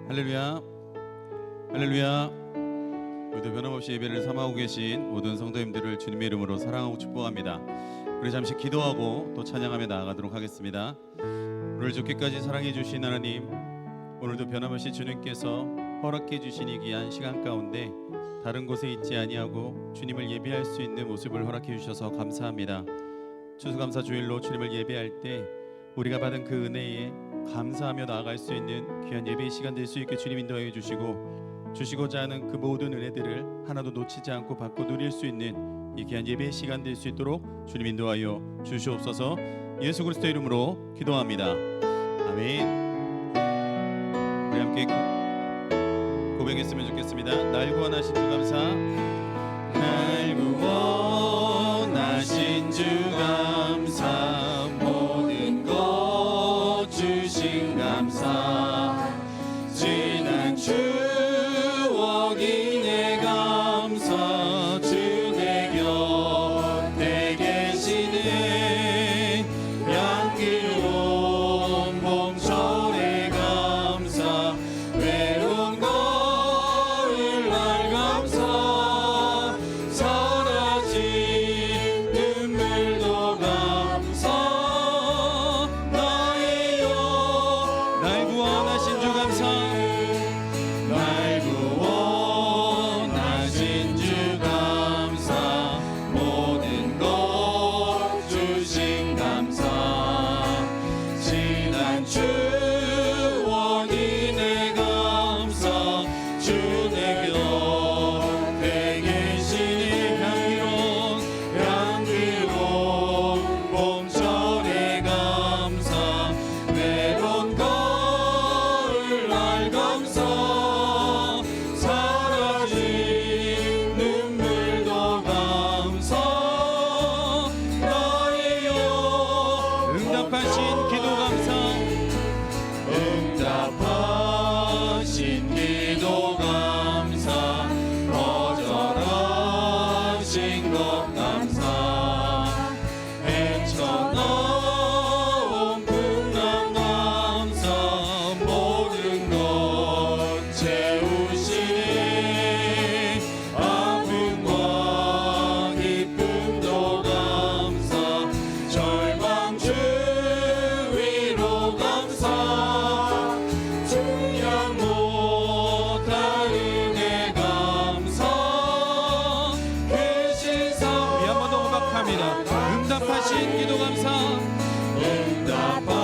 할렐루야, 할렐루야. 모두 변함없이 예배를 삼아오고 계신 모든 성도님들을 주님의 이름으로 사랑하고 축복합니다. 우리 잠시 기도하고 또 찬양하며 나아가도록 하겠습니다. 오늘 주께까지 사랑해 주신 하나님, 오늘도 변함없이 주님께서 허락해 주신 이 귀한 시간 가운데 다른 곳에 있지 아니하고 주님을 예배할 수 있는 모습을 허락해 주셔서 감사합니다. 추수감사 주일로 주님을 예배할 때 우리가 받은 그 은혜에 감사하며 나아갈 수 있는 귀한 예배의 시간 될 수 있게 주님 인도하여 주시고자 하는 그 모든 은혜들을 하나도 놓치지 않고 받고 누릴 수 있는 이 귀한 예배의 시간 될 수 있도록 주님 인도하여 주시옵소서. 예수 그리스도의 이름으로 기도합니다. 아멘. 우리 함께 고백했으면 좋겠습니다. 날 구원하신 주 감사. 날 구원하신 주 감사. 모든 것 주신 감사. 지난 추억이 내 감사. 주 내 곁에 계시네. 향기로운 봄철의 감사. 외로운 가을 날 감사. 사라진 눈물도 감사. 나의여 날 구원하신 주 감사. 날 구원하신 주 감사. 모든 것 주신 감사. 지난 추억이 내 감사. 주 내 곁에 계시니 향기로운 봄철의 감사. 외로운 가을 날 감사. 사라진 눈물도 감사. 나의여 응답하신 기도 감사. 응답하신 기도 감사. 거절하신 것 감사. 헤쳐나온 풍랑 감사. 모든 것 채우시네. 아픔과 기쁨도 감사. 절망 주위로 감사. 증량 못할 은혜 감사. 계신 사 우리 한 번 더 고백합니다. 응답하신 기도 감사.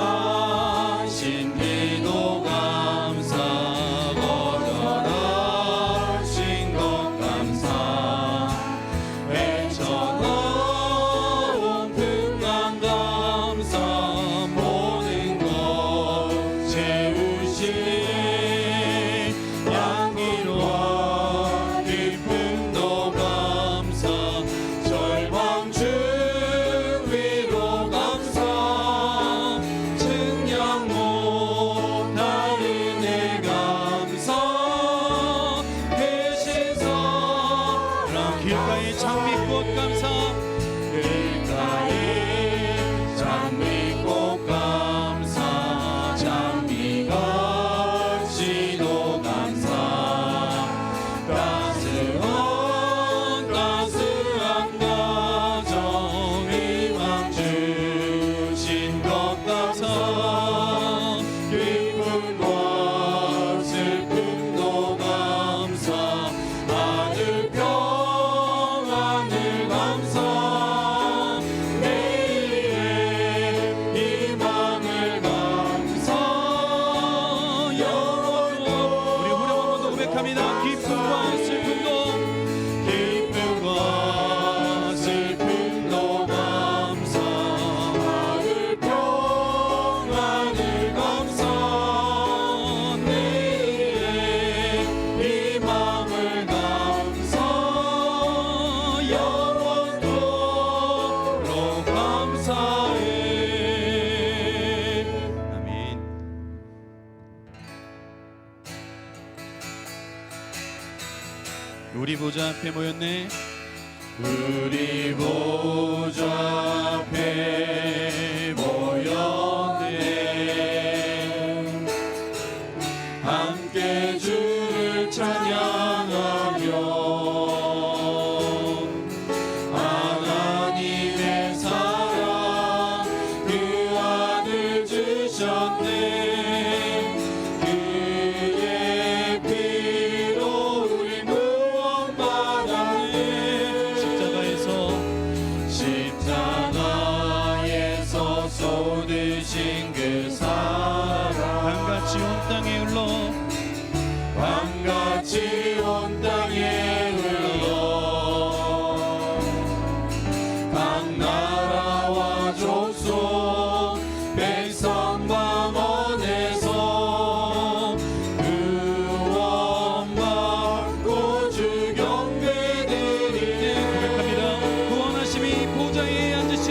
응답하신 기도 감사. 거절하신 것 감사. 헤쳐나온 풍랑 감사. 모든 것 채우시네. 향기로운 기쁨도 감사. 절망 주위로 감사. 증량 못할 은혜 감사. 계신 사랑 길가의 장미꽃 감사. 길가의 장미꽃 감사. 장미같이도 감사. 따스한 가정 희망 주신 것 감사. 기쁨과 슬픔도 감사. 아들 평안을 감사. 내일의 희망을 감사. 영원토록 우리 후렴 한 번 더 고백합니다. 기쁨과 슬픔도 감사. 아들 평안을 감사. 내일의 희망을 감사. 영원토록 감사해. 아멘. 우리 보좌 앞에 모였네. 우리 보좌 앞에 모였네. 함께 주를 찬양하며 하나님의 사랑 그 아들 주셨네. 그의 피로 우리 구원받았네. 십자가에서 쏟으신 그 사랑 강같이 온 땅에 흘러 강같이 온 땅에 흘러 각 나라와 족속 백성 방언에서 구원받고 주 경배드리네. 고백합니다. 구원하심이 보좌에 앉으신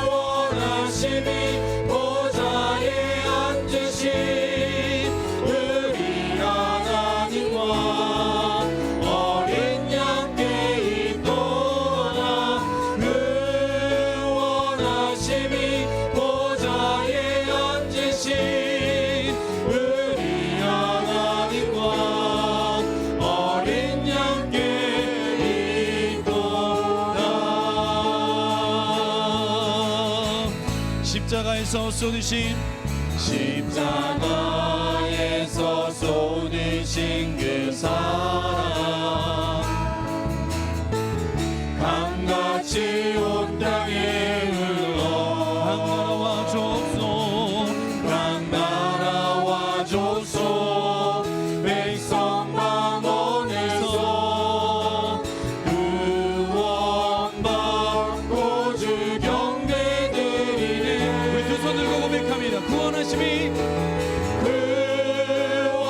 구원하심이 보좌에 앉으신 우리 하나님과 어린 양께 있도다. 구원하심이 보좌에 앉으신 우리 하나님과 어린 양께 있도다. 십자가에서 쏟으신 십자가에서 쏟으신 그 사랑 강같이 온 땅에 흘러 각 나라와 족속 각 나라와 족속 백성 방언에서 구원받고 주 경배드리네. 우리 두 손 들고 고백합니다. 구원하심이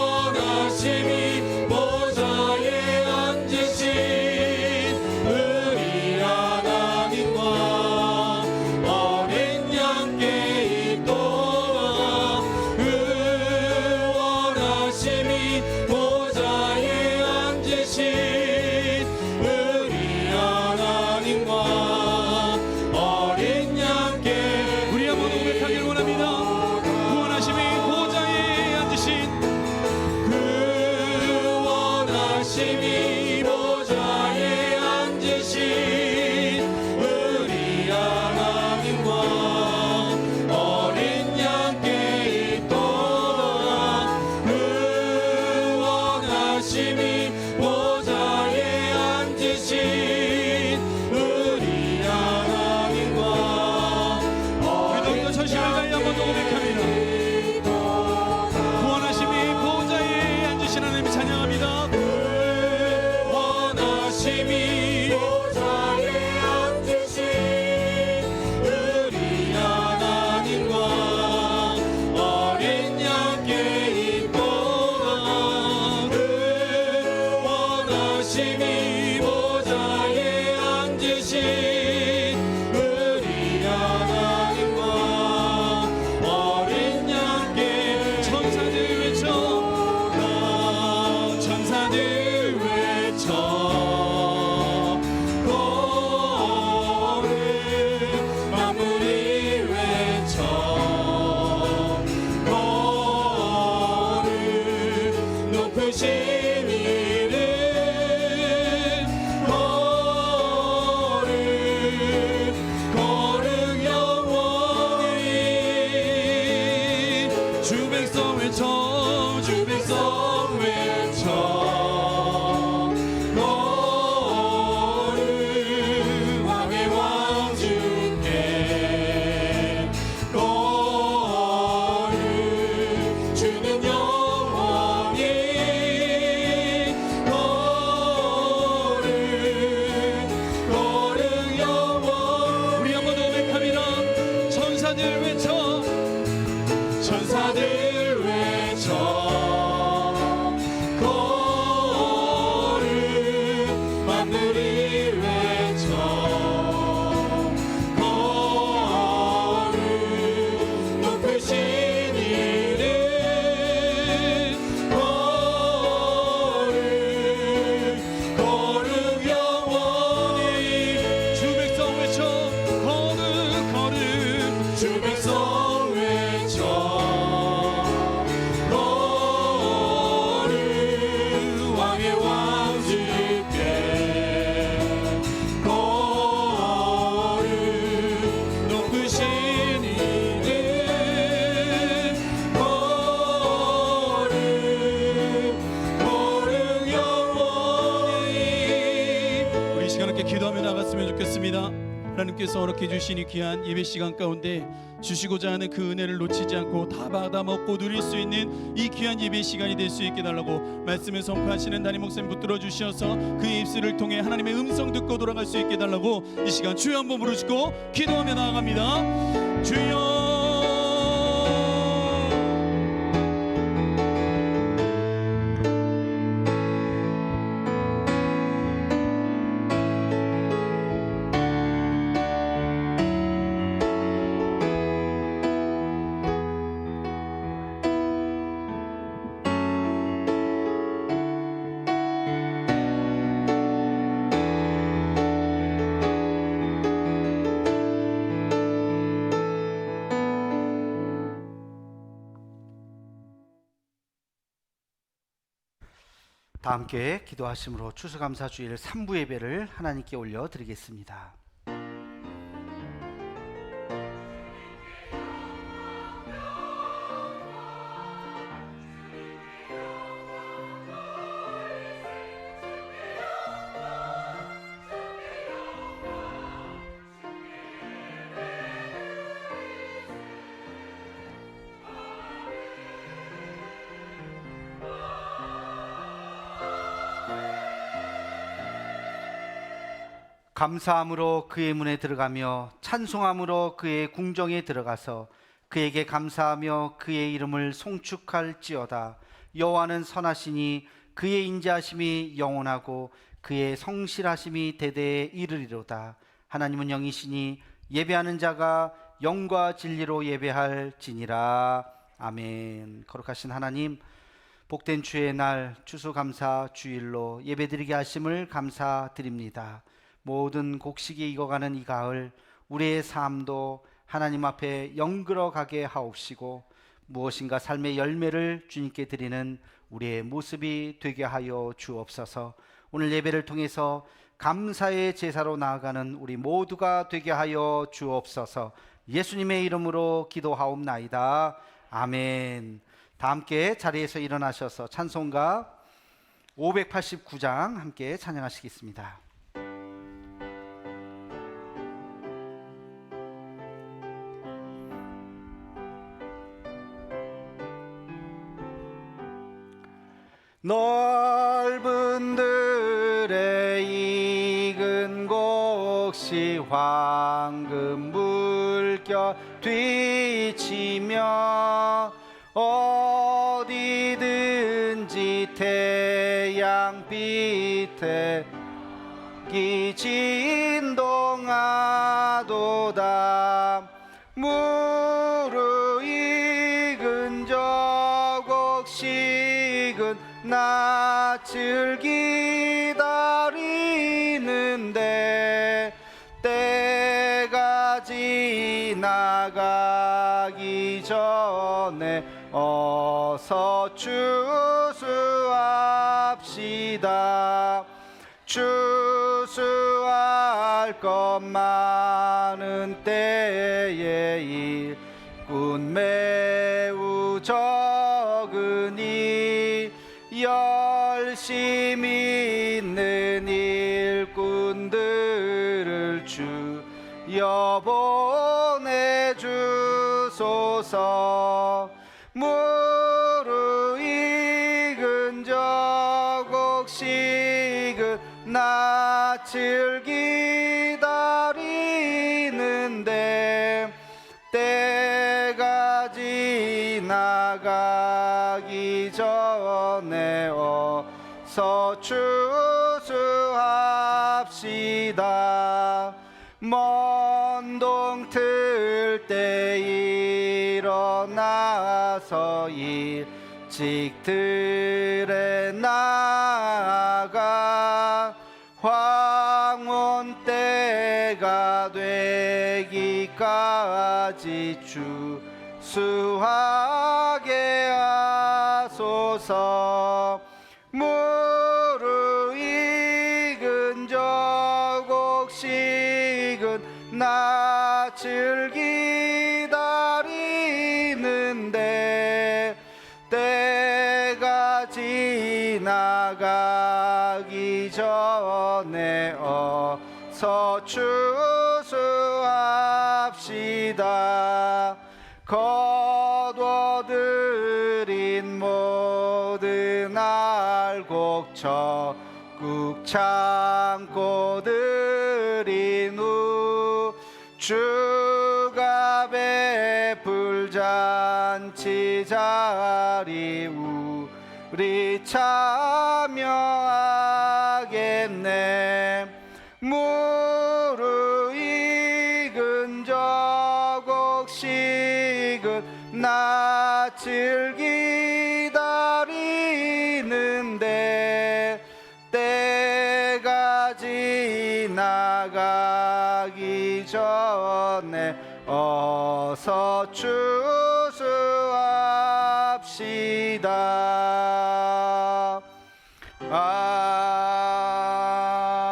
구원하심이 보좌에 앉으신 우리 하나님과 어린 양께 있도다. 구원하심이 보좌에 앉으신 우리 하나님과 어린 양께 우리 한번 고백하길 원합니다. 구원하심이 보좌에 앉으신 구원하심이 보좌에 앉으신 우리 하나님과 어린 양께 있도다. 구원하심이 보좌에 앉으신 우리 하나님과 우리 더욱더 전심을 다해 한번 더 고백합니다. 구원하심이 보좌에 앉으신 하나님 찬양합니다. 구원하심이 보좌에 앉으신 우리 하나님과 어린 양께 있도다. 구원하심이 보좌에 앉으신 우리 하나님과 어린 양께 천사들 외쳐 천사들 외쳐 고를 만물이 외쳐 고를 높으신 이름 고를 거룩 영원히 주 백성 외쳐 주 백성 외쳐 거룩 왕의 왕 주께 거룩 주는 영원히 하나님께서 허락해 주신 이 귀한 예배 시간 가운데 주시고자 하는 그 은혜를 놓치지 않고 다 받아 먹고 누릴 수 있는 이 귀한 예배 시간이 될 수 있게 달라고 말씀을 선포하시는 담임 목사님 붙들어 주셔서 그의 입술을 통해 하나님의 음성 듣고 돌아갈 수 있게 달라고 이 시간 주여 한번 부르시고 기도하며 나아갑니다. 주여. 다 함께 기도하심으로 추수감사주일 3부 예배를 하나님께 올려드리겠습니다. 감사함으로 그의 문에 들어가며 찬송함으로 그의 궁정에 들어가서 그에게 감사하며 그의 이름을 송축할지어다. 여호와는 선하시니 그의 인자하심이 영원하고 그의 성실하심이 대대에 이르리로다. 하나님은 영이시니 예배하는 자가 영과 진리로 예배할지니라. 아멘. 거룩하신 하나님, 복된 주의 날 추수감사 주일로 예배드리게 하심을 감사드립니다. 모든 곡식이 익어가는 이 가을, 우리의 삶도 하나님 앞에 영그러 가게 하옵시고 무엇인가 삶의 열매를 주님께 드리는 우리의 모습이 되게 하여 주옵소서. 오늘 예배를 통해서 감사의 제사로 나아가는 우리 모두가 되게 하여 주옵소서. 예수님의 이름으로 기도하옵나이다. 아멘. 다 함께 자리에서 일어나셔서 찬송가 589장 함께 찬양하시겠습니다. 넓은 들에 익은 곡식 황금 물결 뒤치며 어디든지 태양빛에 기 진동하도다. 무르익은 저 곡식은 낯을 기다리는데 때가 지나가기 전에 어서 추수합시다. 추수할 것 많은 때에 일꾼 매우 적으니 열심히 있는 일꾼들을 주여 보내주소서. 무르익은 저 곡식은 낯을 기다리는데 때가 지나가기 전에 어서 추수합시다. 먼 동틀 때 일어나서 일찍 들에 나가 황혼 때가 되기까지 추수하게 하소서. 무르익은 저 곡식은 낯을 기다리는데 때가 지나가기 전에 어서 추수 합시다. 거두어들인 모든 알곡 적국 참고 드린 후 주가 베풀 잔치 자리 우리 참여하겠네. 무르익은 저곡식은 낯을 기다리는데 때가 지나가기 전에 어서 추수합시다.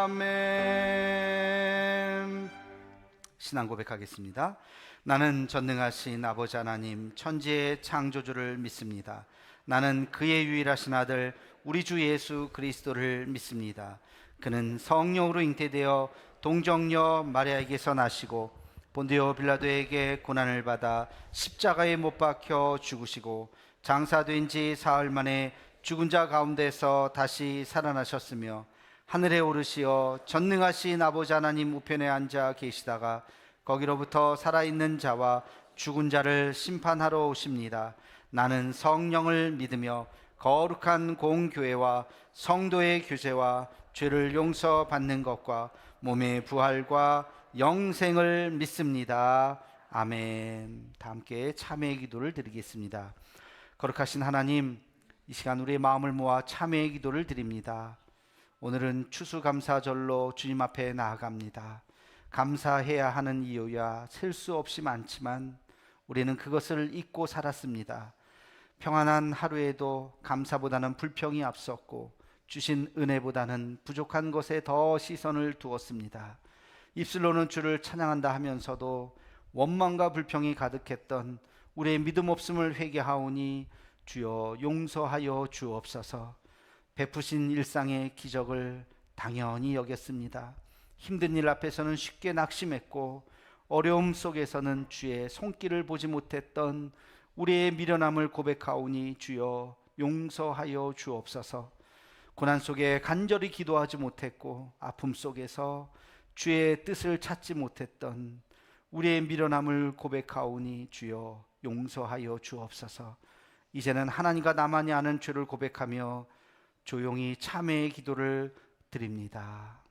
아멘. 신앙 고백하겠습니다. 나는 전능하신 아버지 하나님 천지의 창조주를 믿습니다. 나는 그의 유일하신 아들 우리 주 예수 그리스도를 믿습니다. 그는 성령으로 잉태되어 동정녀 마리아에게서 나시고 본디오 빌라도에게 고난을 받아 십자가에 못 박혀 죽으시고 장사된 지 사흘 만에 죽은 자 가운데서 다시 살아나셨으며 하늘에 오르시어 전능하신 아버지 하나님 우편에 앉아 계시다가 거기로부터 살아있는 자와 죽은 자를 심판하러 오십니다. 나는 성령을 믿으며 거룩한 공교회와 성도의 교제와 죄를 용서받는 것과 몸의 부활과 영생을 믿습니다. 아멘. 다 함께 참회의 기도를 드리겠습니다. 거룩하신 하나님, 이 시간 우리의 마음을 모아 참회의 기도를 드립니다. 오늘은 추수감사절로 주님 앞에 나아갑니다. 감사해야 하는 이유야 셀 수 없이 많지만 우리는 그것을 잊고 살았습니다. 평안한 하루에도 감사보다는 불평이 앞섰고 주신 은혜보다는 부족한 것에 더 시선을 두었습니다. 입술로는 주를 찬양한다 하면서도 원망과 불평이 가득했던 우리의 믿음 없음을 회개하오니 주여 용서하여 주옵소서. 베푸신 일상의 기적을 당연히 여겼습니다. 힘든 일 앞에서는 쉽게 낙심했고 어려움 속에서는 주의 손길을 보지 못했던 우리의 미련함을 고백하오니 주여 용서하여 주옵소서. 고난 속에 간절히 기도하지 못했고 아픔 속에서 주의 뜻을 찾지 못했던 우리의 미련함을 고백하오니 주여 용서하여 주옵소서. 이제는 하나님과 나만이 아는 죄를 고백하며 조용히 참회의 기도를 드립니다.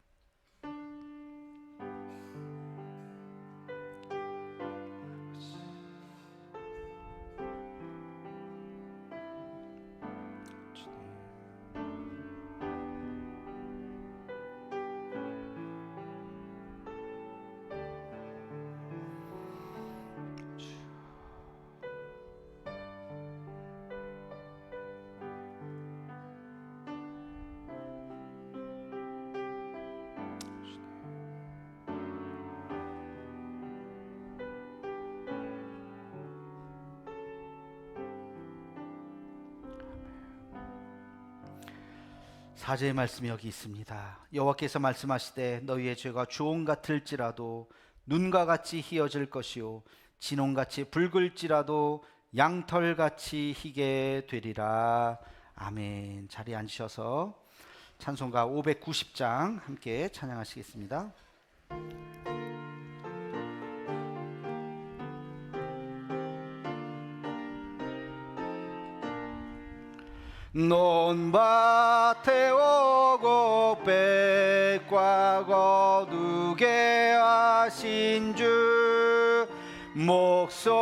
사제의 말씀이 여기 있습니다. 여호와께서 말씀하시되 너희의 죄가 주홍 같을지라도 눈과 같이 희어질 것이요 진홍같이 붉을지라도 양털같이 희게 되리라. 아멘. 자리에 앉으셔서 찬송가 590장 함께 찬양하시겠습니다. 논밭에 오고 백과 거두게 하신 주 목소리가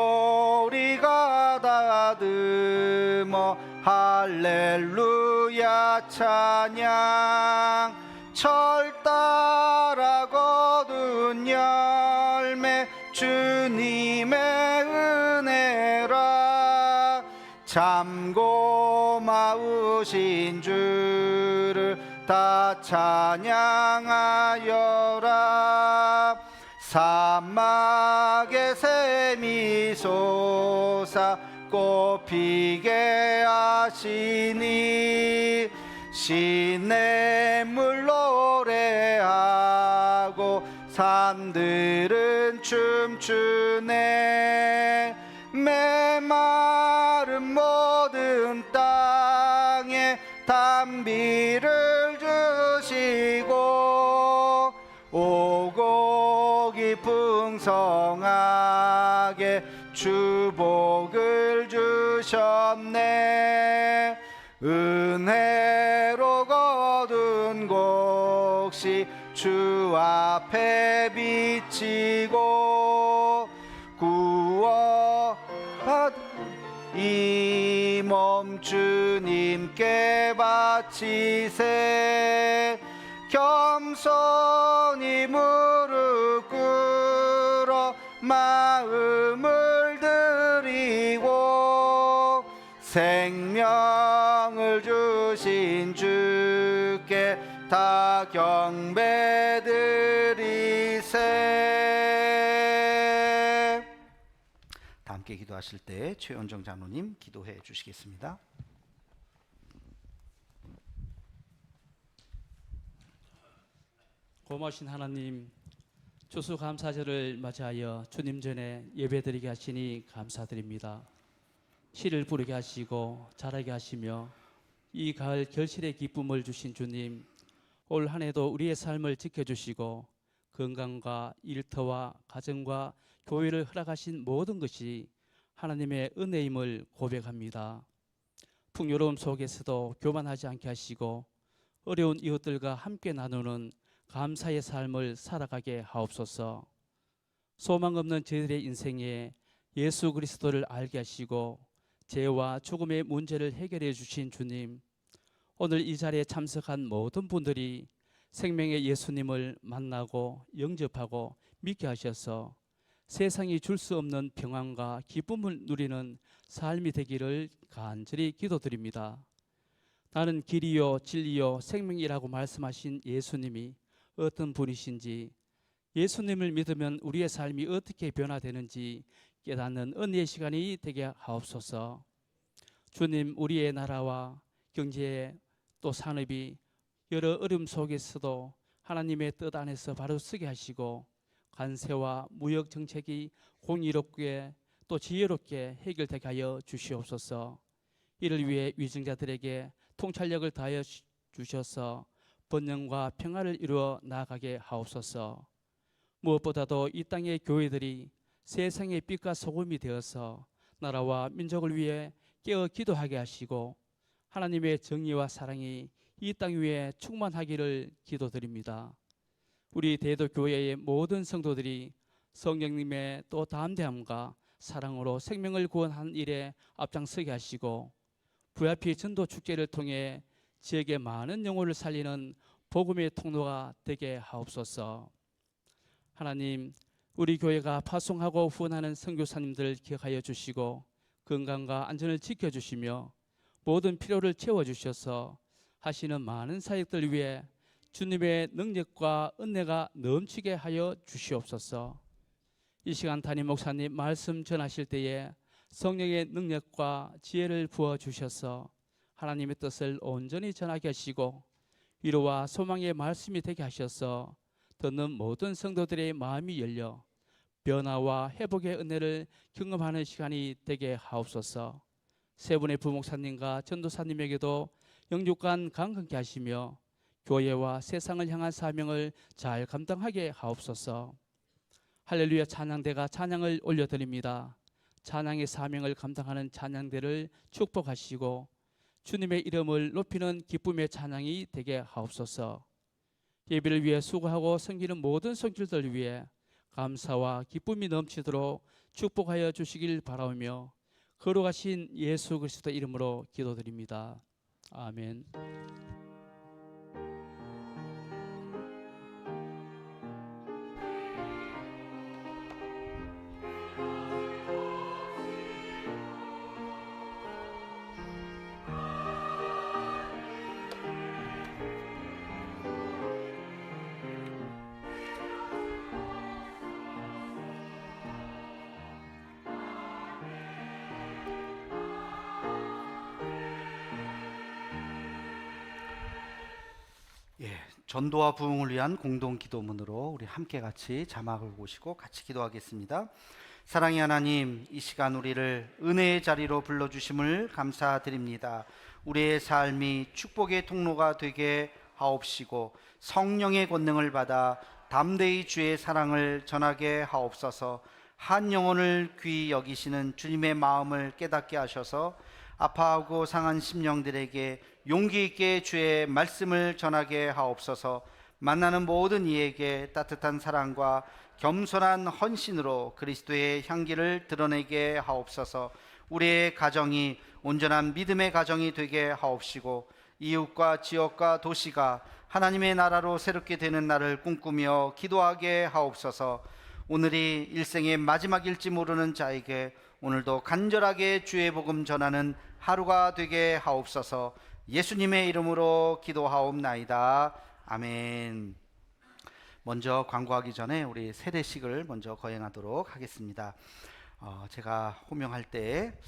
다듬어 할렐루야 찬양 철 따라 거둔 열매 주님의 은혜라 참 고마우신 주를 다 찬양하여라 사막의 샘이 솟아 꽃피게 하시니 시냇물 노래하고 산들은 춤추네. 메마른 모든 땅에 단비를 주시고 오곡이 풍성하게 주복을 주셨네. 은혜로 거둔 곡식 주 앞에 비치고 구원받은 이 몸 주님께 바치세. 겸손히 무릎 꿇어 마음을 드리고 생명을 주신 주께 다 경배드리세. 다 함께 기도하실 때 최원정 장로님 기도해 주시겠습니다. 고마우신 하나님, 추수감사절을 맞이하여 주님 전에 예배드리게 하시니 감사드립니다. 시를 부르게 하시고 자라게 하시며 이 가을 결실의 기쁨을 주신 주님, 올 한 해도 우리의 삶을 지켜주시고 건강과 일터와 가정과 교회를 허락하신 모든 것이 하나님의 은혜임을 고백합니다. 풍요로움 속에서도 교만하지 않게 하시고 어려운 이웃들과 함께 나누는 감사의 삶을 살아가게 하옵소서. 소망 없는 저희들의 인생에 예수 그리스도를 알게 하시고 죄와 죽음의 문제를 해결해 주신 주님, 오늘 이 자리에 참석한 모든 분들이 생명의 예수님을 만나고 영접하고 믿게 하셔서 세상이 줄 수 없는 평안과 기쁨을 누리는 삶이 되기를 간절히 기도드립니다. 나는 길이요 진리요 생명이라고 말씀하신 예수님이 어떤 분이신지, 예수님을 믿으면 우리의 삶이 어떻게 변화되는지 깨닫는 은혜의 시간이 되게 하옵소서. 주님, 우리의 나라와 경제 또 산업이 여러 어려움 속에서도 하나님의 뜻 안에서 바로 서게 하시고 관세와 무역 정책이 공의롭게 또 지혜롭게 해결되게 하여 주시옵소서. 이를 위해 위증자들에게 통찰력을 다하여 주셔서 번영과 평화를 이루어 나아가게 하옵소서. 무엇보다도 이 땅의 교회들이 세상의 빛과 소금이 되어서 나라와 민족을 위해 깨어 기도하게 하시고 하나님의 정의와 사랑이 이 땅 위에 충만하기를 기도드립니다. 우리 대도교회의 모든 성도들이 성령님의 또 담대함과 사랑으로 생명을 구원하는 일에 앞장서게 하시고 VIP 전도 축제를 통해 지역의 많은 영혼을 살리는 복음의 통로가 되게 하옵소서. 하나님, 우리 교회가 파송하고 후원하는 선교사님들을 기억하여 주시고 건강과 안전을 지켜주시며 모든 필요를 채워주셔서 하시는 많은 사역들 위해 주님의 능력과 은혜가 넘치게 하여 주시옵소서. 이 시간 담임 목사님 말씀 전하실 때에 성령의 능력과 지혜를 부어주셔서 하나님의 뜻을 온전히 전하게 하시고 위로와 소망의 말씀이 되게 하셔서 듣는 모든 성도들의 마음이 열려 변화와 회복의 은혜를 경험하는 시간이 되게 하옵소서. 세 분의 부목사님과 전도사님에게도 영육간 강건케 하시며 교회와 세상을 향한 사명을 잘 감당하게 하옵소서. 할렐루야 찬양대가 찬양을 올려드립니다. 찬양의 사명을 감당하는 찬양대를 축복하시고 주님의 이름을 높이는 기쁨의 찬양이 되게 하옵소서. 예배를 위해 수고하고 섬기는 모든 성질들 위해 감사와 기쁨이 넘치도록 축복하여 주시길 바라오며 거룩하신 예수 그리스도 이름으로 기도드립니다. 아멘. 전도와 부흥을 위한 공동 기도문으로 우리 함께 같이 자막을 보시고 같이 기도하겠습니다. 사랑의 하나님, 이 시간 우리를 은혜의 자리로 불러주심을 감사드립니다. 우리의 삶이 축복의 통로가 되게 하옵시고 성령의 권능을 받아 담대히 주의 사랑을 전하게 하옵소서. 한 영혼을 귀히 여기시는 주님의 마음을 깨닫게 하셔서 아파하고 상한 심령들에게 용기 있게 주의 말씀을 전하게 하옵소서. 만나는 모든 이에게 따뜻한 사랑과 겸손한 헌신으로 그리스도의 향기를 드러내게 하옵소서. 우리의 가정이 온전한 믿음의 가정이 되게 하옵시고 이웃과 지역과 도시가 하나님의 나라로 새롭게 되는 날을 꿈꾸며 기도하게 하옵소서. 오늘이 일생의 마지막일지 모르는 자에게 오늘도 간절하게 주의 복음 전하는 하루가 되게 하옵소서. 예수님의 이름으로 기도하옵나이다. 아멘. 먼저 광고하기 전에 우리 세례식을 먼저 거행하도록 하겠습니다. 제가 호명할 때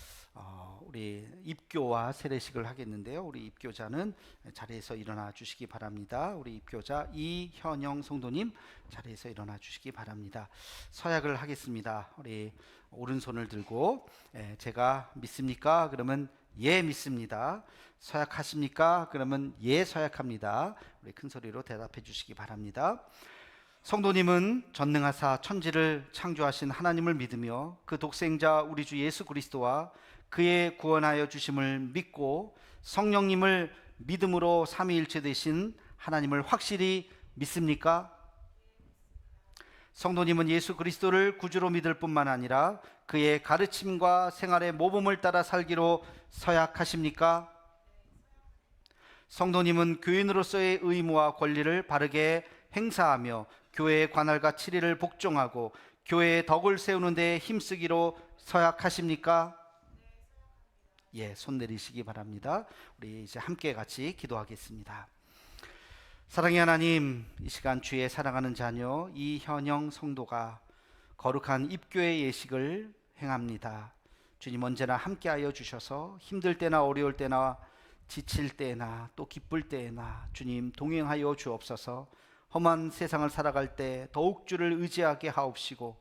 우리 입교와 세례식을 하겠는데요. 우리 입교자는 자리에서 일어나 주시기 바랍니다. 우리 입교자 이현영 성도님 자리에서 일어나 주시기 바랍니다. 서약을 하겠습니다. 우리 오른손을 들고 제가 믿습니까? 그러면 예 믿습니다. 서약하십니까? 그러면 예 서약합니다. 우리 큰 소리로 대답해 주시기 바랍니다. 성도님은 전능하사 천지를 창조하신 하나님을 믿으며 그 독생자 우리 주 예수 그리스도와 그의 구원하여 주심을 믿고 성령님을 믿음으로 삼위일체 되신 하나님을 확실히 믿습니까? 성도님은 예수 그리스도를 구주로 믿을 뿐만 아니라 그의 가르침과 생활의 모범을 따라 살기로 서약하십니까? 성도님은 교인으로서의 의무와 권리를 바르게 행사하며 교회의 관할과 치리를 복종하고 교회의 덕을 세우는 데 힘쓰기로 서약하십니까? 예, 손 내리시기 바랍니다. 우리 이제 함께 같이 기도하겠습니다. 사랑의 하나님, 이 시간 주의 사랑하는 자녀 이현영 성도가 거룩한 입교의 예식을 행합니다. 주님 언제나 함께하여 주셔서 힘들 때나 어려울 때나 지칠 때나 또 기쁠 때나 주님 동행하여 주옵소서. 험한 세상을 살아갈 때 더욱 주를 의지하게 하옵시고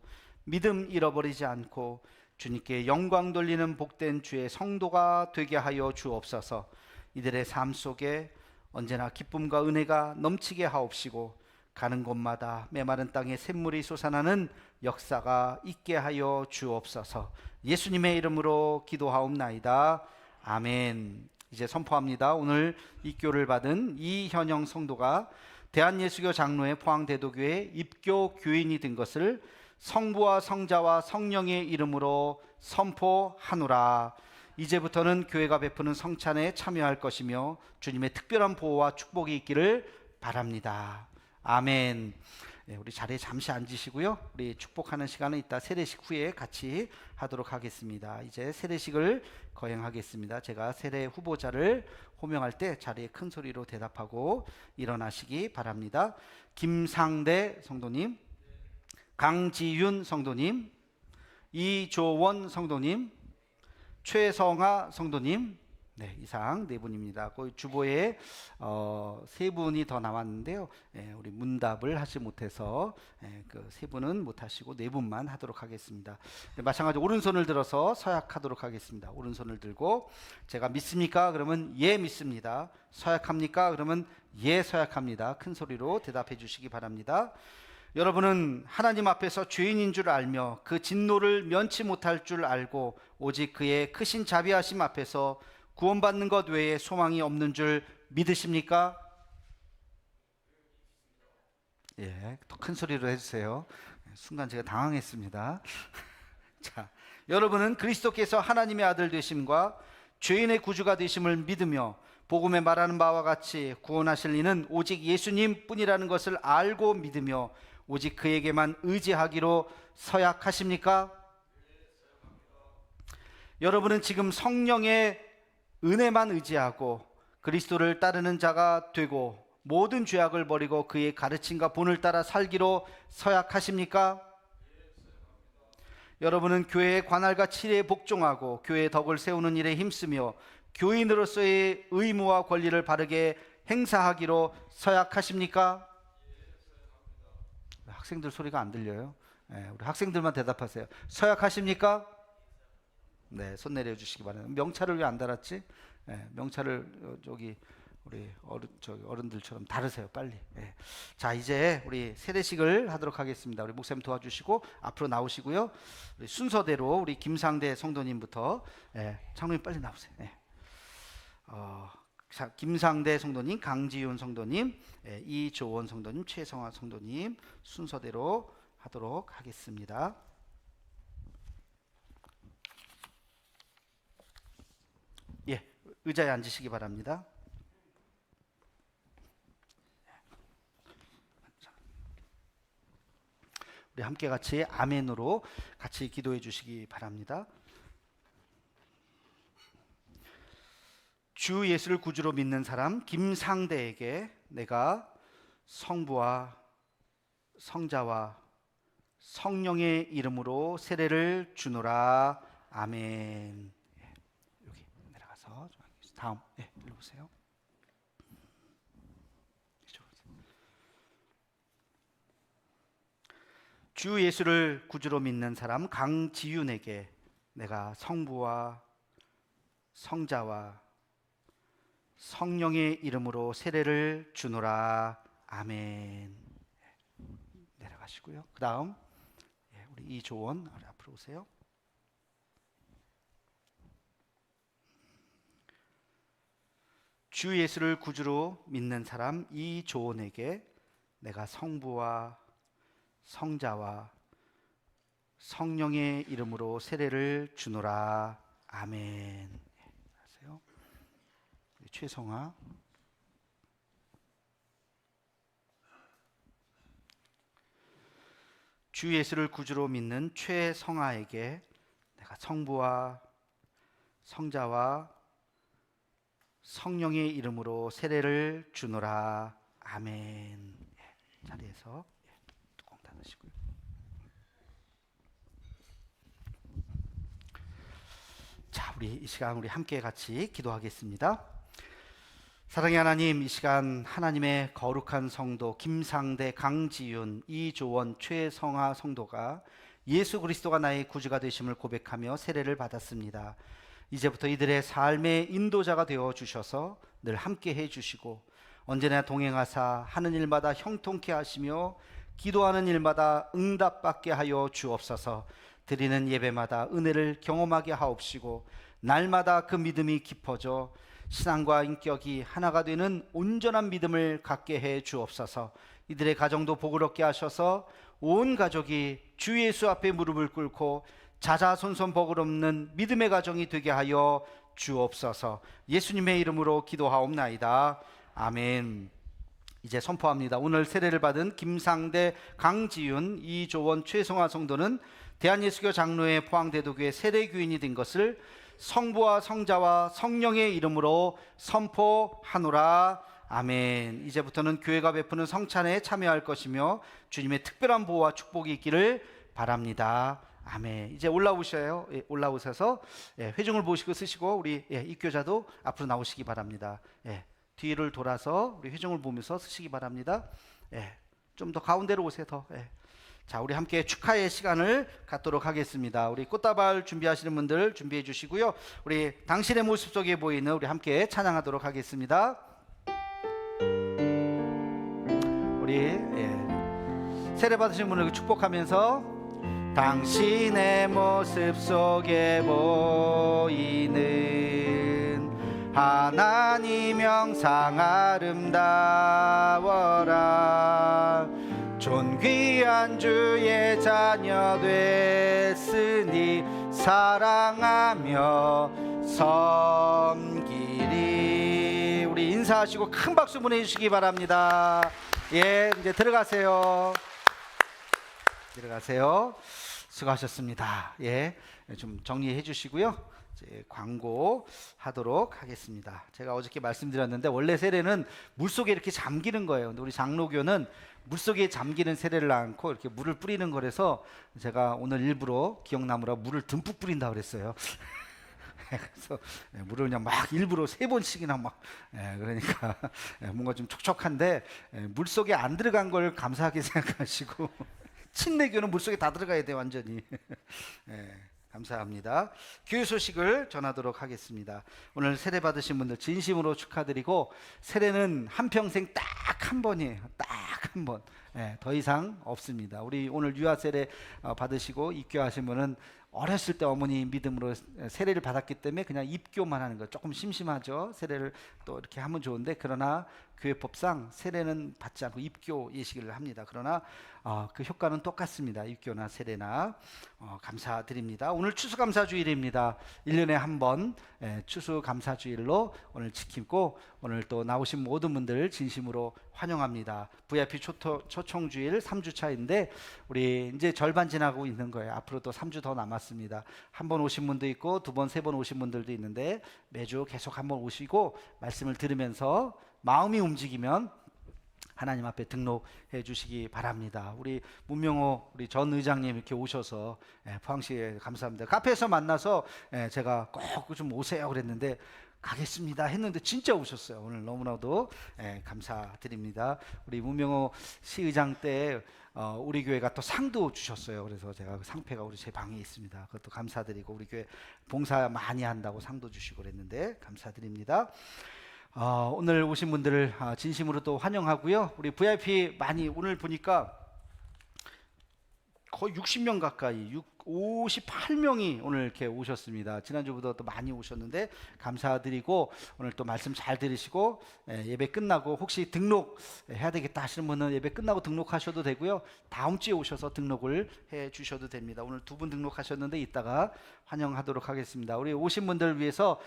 믿음 잃어버리지 않고 주님께 영광 돌리는 복된 주의 성도가 되게 하여 주옵소서. 이들의 삶 속에 언제나 기쁨과 은혜가 넘치게 하옵시고 가는 곳마다 메마른 땅에 샘물이 솟아나는 역사가 있게 하여 주옵소서. 예수님의 이름으로 기도하옵나이다. 아멘. 이제 선포합니다. 오늘 입교를 받은 이현영 성도가 대한예수교 장로회 포항대도교회 입교 교인이 된 것을 성부와 성자와 성령의 이름으로 선포하노라. 이제부터는 교회가 베푸는 성찬에 참여할 것이며 주님의 특별한 보호와 축복이 있기를 바랍니다. 아멘. 우리 자리에 잠시 앉으시고요. 우리 축복하는 시간은 이따 세례식 후에 같이 하도록 하겠습니다. 이제 세례식을 거행하겠습니다. 제가 세례 후보자를 호명할 때 자리에 큰 소리로 대답하고 일어나시기 바랍니다. 김상대 성도님, 강지윤 성도님, 이조원 성도님, 최성아 성도님, 네, 이상 네 분입니다. 그 주보에 세 분이 더 나왔는데요. 우리 문답을 하지 못해서 그 세 분은 못 하시고 네 분만 하도록 하겠습니다. 마찬가지로 오른손을 들어서 서약하도록 하겠습니다. 오른손을 들고 제가 믿습니까? 그러면 예 믿습니다. 서약합니까? 그러면 예 서약합니다. 큰 소리로 대답해 주시기 바랍니다. 여러분은 하나님 앞에서 죄인인 줄 알며 그 진노를 면치 못할 줄 알고 오직 그의 크신 자비하심 앞에서 구원받는 것 외에 소망이 없는 줄 믿으십니까? 예, 더 큰 소리로 해주세요. 순간 제가 당황했습니다. 자, 여러분은 그리스도께서 하나님의 아들 되심과 죄인의 구주가 되심을 믿으며 복음에 말하는 바와 같이 구원하실 이는 오직 예수님 뿐이라는 것을 알고 믿으며 오직 그에게만 의지하기로 서약하십니까? 여러분은 지금 성령의 은혜만 의지하고 그리스도를 따르는 자가 되고 모든 죄악을 버리고 그의 가르침과 본을 따라 살기로 서약하십니까? 여러분은 교회의 관할과 치리에 복종하고 교회의 덕을 세우는 일에 힘쓰며 교인으로서의 의무와 권리를 바르게 행사하기로 서약하십니까? 학생들 소리가 안 들려요. 우리 학생들만 대답하세요. 서약하십니까? 네, 손 내려주시기 바랍니다. 명찰을 왜 안 달았지? 명찰을 저기 우리 어른들처럼 다르세요, 빨리. 자, 이제 우리 세례식을 하도록 하겠습니다. 우리 목사님 도와주시고 앞으로 나오시고요. 우리 순서대로 우리 김상대 성도님부터, 장로님 빨리 나오세요. 자, 김상대 성도님, 강지윤 성도님, 이조원 성도님, 최성화 성도님 순서대로 하도록 하겠습니다. 의자에 앉으시기 바랍니다. 우리 함께 같이 아멘으로 같이 기도해 주시기 바랍니다. 주 예수를 구주로 믿는 사람 김상대에게 내가 성부와 성자와 성령의 이름으로 세례를 주노라. 아멘. 여기 내려가서 다음, 일로 보세요. 주 예수를 구주로 믿는 사람 강지윤에게 내가 성부와 성자와 성령의 이름으로 세례를 주노라. 아멘. 내려가시고요. 그 다음 우리 이조원 앞으로 오세요. 주 예수를 구주로 믿는 사람 이조원에게 내가 성부와 성자와 성령의 이름으로 세례를 주노라. 아멘. 하세요. 최성화. 주 예수를 구주로 믿는 최성화에게 내가 성부와 성자와 성령의 이름으로 세례를 주노라. 아멘. 자리에서 뚜껑 닫으시고요. 자, 우리 이 시간 우리 함께 같이 기도하겠습니다. 사랑의 하나님, 이 시간 하나님의 거룩한 성도 김상대, 강지윤, 이조원, 최성화 성도가 예수 그리스도가 나의 구주가 되심을 고백하며 세례를 받았습니다. 이제부터 이들의 삶의 인도자가 되어 주셔서 늘 함께 해 주시고 언제나 동행하사 하는 일마다 형통케 하시며 기도하는 일마다 응답받게 하여 주옵소서. 드리는 예배마다 은혜를 경험하게 하옵시고 날마다 그 믿음이 깊어져 신앙과 인격이 하나가 되는 온전한 믿음을 갖게 해 주옵소서. 이들의 가정도 복을 하셔서 온 가족이 주 예수 앞에 무릎을 꿇고 자자손손 복을 얻는 믿음의 가정이 되게 하여 주옵소서. 예수님의 이름으로 기도하옵나이다. 아멘. 이제 선포합니다. 오늘 세례를 받은 김상대, 강지윤, 이조원, 최성화 성도는 대한예수교 장로회 포항대도교회 세례교인이 된 것을 성부와 성자와 성령의 이름으로 선포하노라. 아멘. 이제부터는 교회가 베푸는 성찬에 참여할 것이며 주님의 특별한 보호와 축복이 있기를 바랍니다. 아멘. 이제 올라오셔요. 올라오셔서 회중을 보시고 쓰시고 우리 입교자도 앞으로 나오시기 바랍니다. 뒤를 돌아서 우리 회중을 보면서 쓰시기 바랍니다. 좀 더 가운데로 오세요. 더. 자, 우리 함께 축하의 시간을 갖도록 하겠습니다. 우리 꽃다발 준비하시는 분들 준비해 주시고요. 우리 당신의 모습 속에 보이는 우리 함께 찬양하도록 하겠습니다. 우리 세례 받으신 분을 축복하면서 당신의 모습 속에 보이는 하나님 형상 아름다워라. 존귀한 주의 자녀 됐으니 사랑하며 섬기리. 우리 인사하시고 큰 박수 보내주시기 바랍니다. 이제 들어가세요. 들어가세요. 수고하셨습니다. 좀 정리해 주시고요. 이제 광고 하도록 하겠습니다. 제가 어저께 말씀드렸는데 원래 세례는 물속에 이렇게 잠기는 거예요. 근데 우리 장로교는 물속에 잠기는 세례를 않고 이렇게 물을 뿌리는 거라서 제가 오늘 일부러 기억나무라 물을 듬뿍 뿌린다 그랬어요. 그래서 물을 그냥 막 일부러 3번씩이나 막 그러니까 뭔가 좀 촉촉한데 물 속에 안 들어간 걸 감사하게 생각하시고 침례교는 물 속에 다 들어가야 돼 완전히. 감사합니다. 교회 소식을 전하도록 하겠습니다. 오늘 세례 받으신 분들 진심으로 축하드리고 세례는 한평생 딱 한 번이에요. 딱 한 번. 더 이상 없습니다. 우리 오늘 유아 세례 받으시고 입교하신 분은 어렸을 때 어머니 믿음으로 세례를 받았기 때문에 그냥 입교만 하는 거 조금 심심하죠. 세례를 또 이렇게 하면 좋은데 그러나 교회법상 세례는 받지 않고 입교 예식을 합니다. 그러나 그 효과는 똑같습니다. 입교나 세례나. 감사드립니다. 오늘 추수감사주일입니다. 1년에 한 번 추수감사주일로 오늘 지키고 오늘 또 나오신 모든 분들 진심으로 환영합니다. VIP 초청주일 3주차인데 우리 이제 절반 지나고 있는 거예요. 앞으로 또 3주 더 남았습니다. 한 번 오신 분도 있고 2번, 3번 오신 분들도 있는데 매주 계속 한 번 오시고 말씀을 들으면서 마음이 움직이면 하나님 앞에 등록해 주시기 바랍니다. 우리 문명호 우리 전 의장님 이렇게 오셔서 포항시에 감사합니다. 카페에서 만나서 제가 꼭 좀 오세요 그랬는데 가겠습니다 했는데 진짜 오셨어요. 오늘 너무나도 감사드립니다. 우리 문명호 시의장 때 우리 교회가 또 상도 주셨어요. 그래서 제가 그 상패가 우리 제 방에 있습니다. 그것도 감사드리고 우리 교회 봉사 많이 한다고 상도 주시고 그랬는데 감사드립니다. 오늘 오신 분들을 진심으로 또 환영하고요. 우리 VIP 많이 오늘 보니까 거의 60명 가까이 58명이 오늘 이렇게 오셨습니다. 지난주보다 또 많이 오셨는데 감사드리고 오늘 또 말씀 잘 들으시고 예배 끝나고 혹시 등록해야 되겠다 하시는 분은 예배 끝나고 등록하셔도 되고요. 다음 주에 오셔서 등록을 해 주셔도 됩니다. 오늘 2분 등록하셨는데 이따가 환영하도록 하겠습니다. 우리 오신 분들을 위해서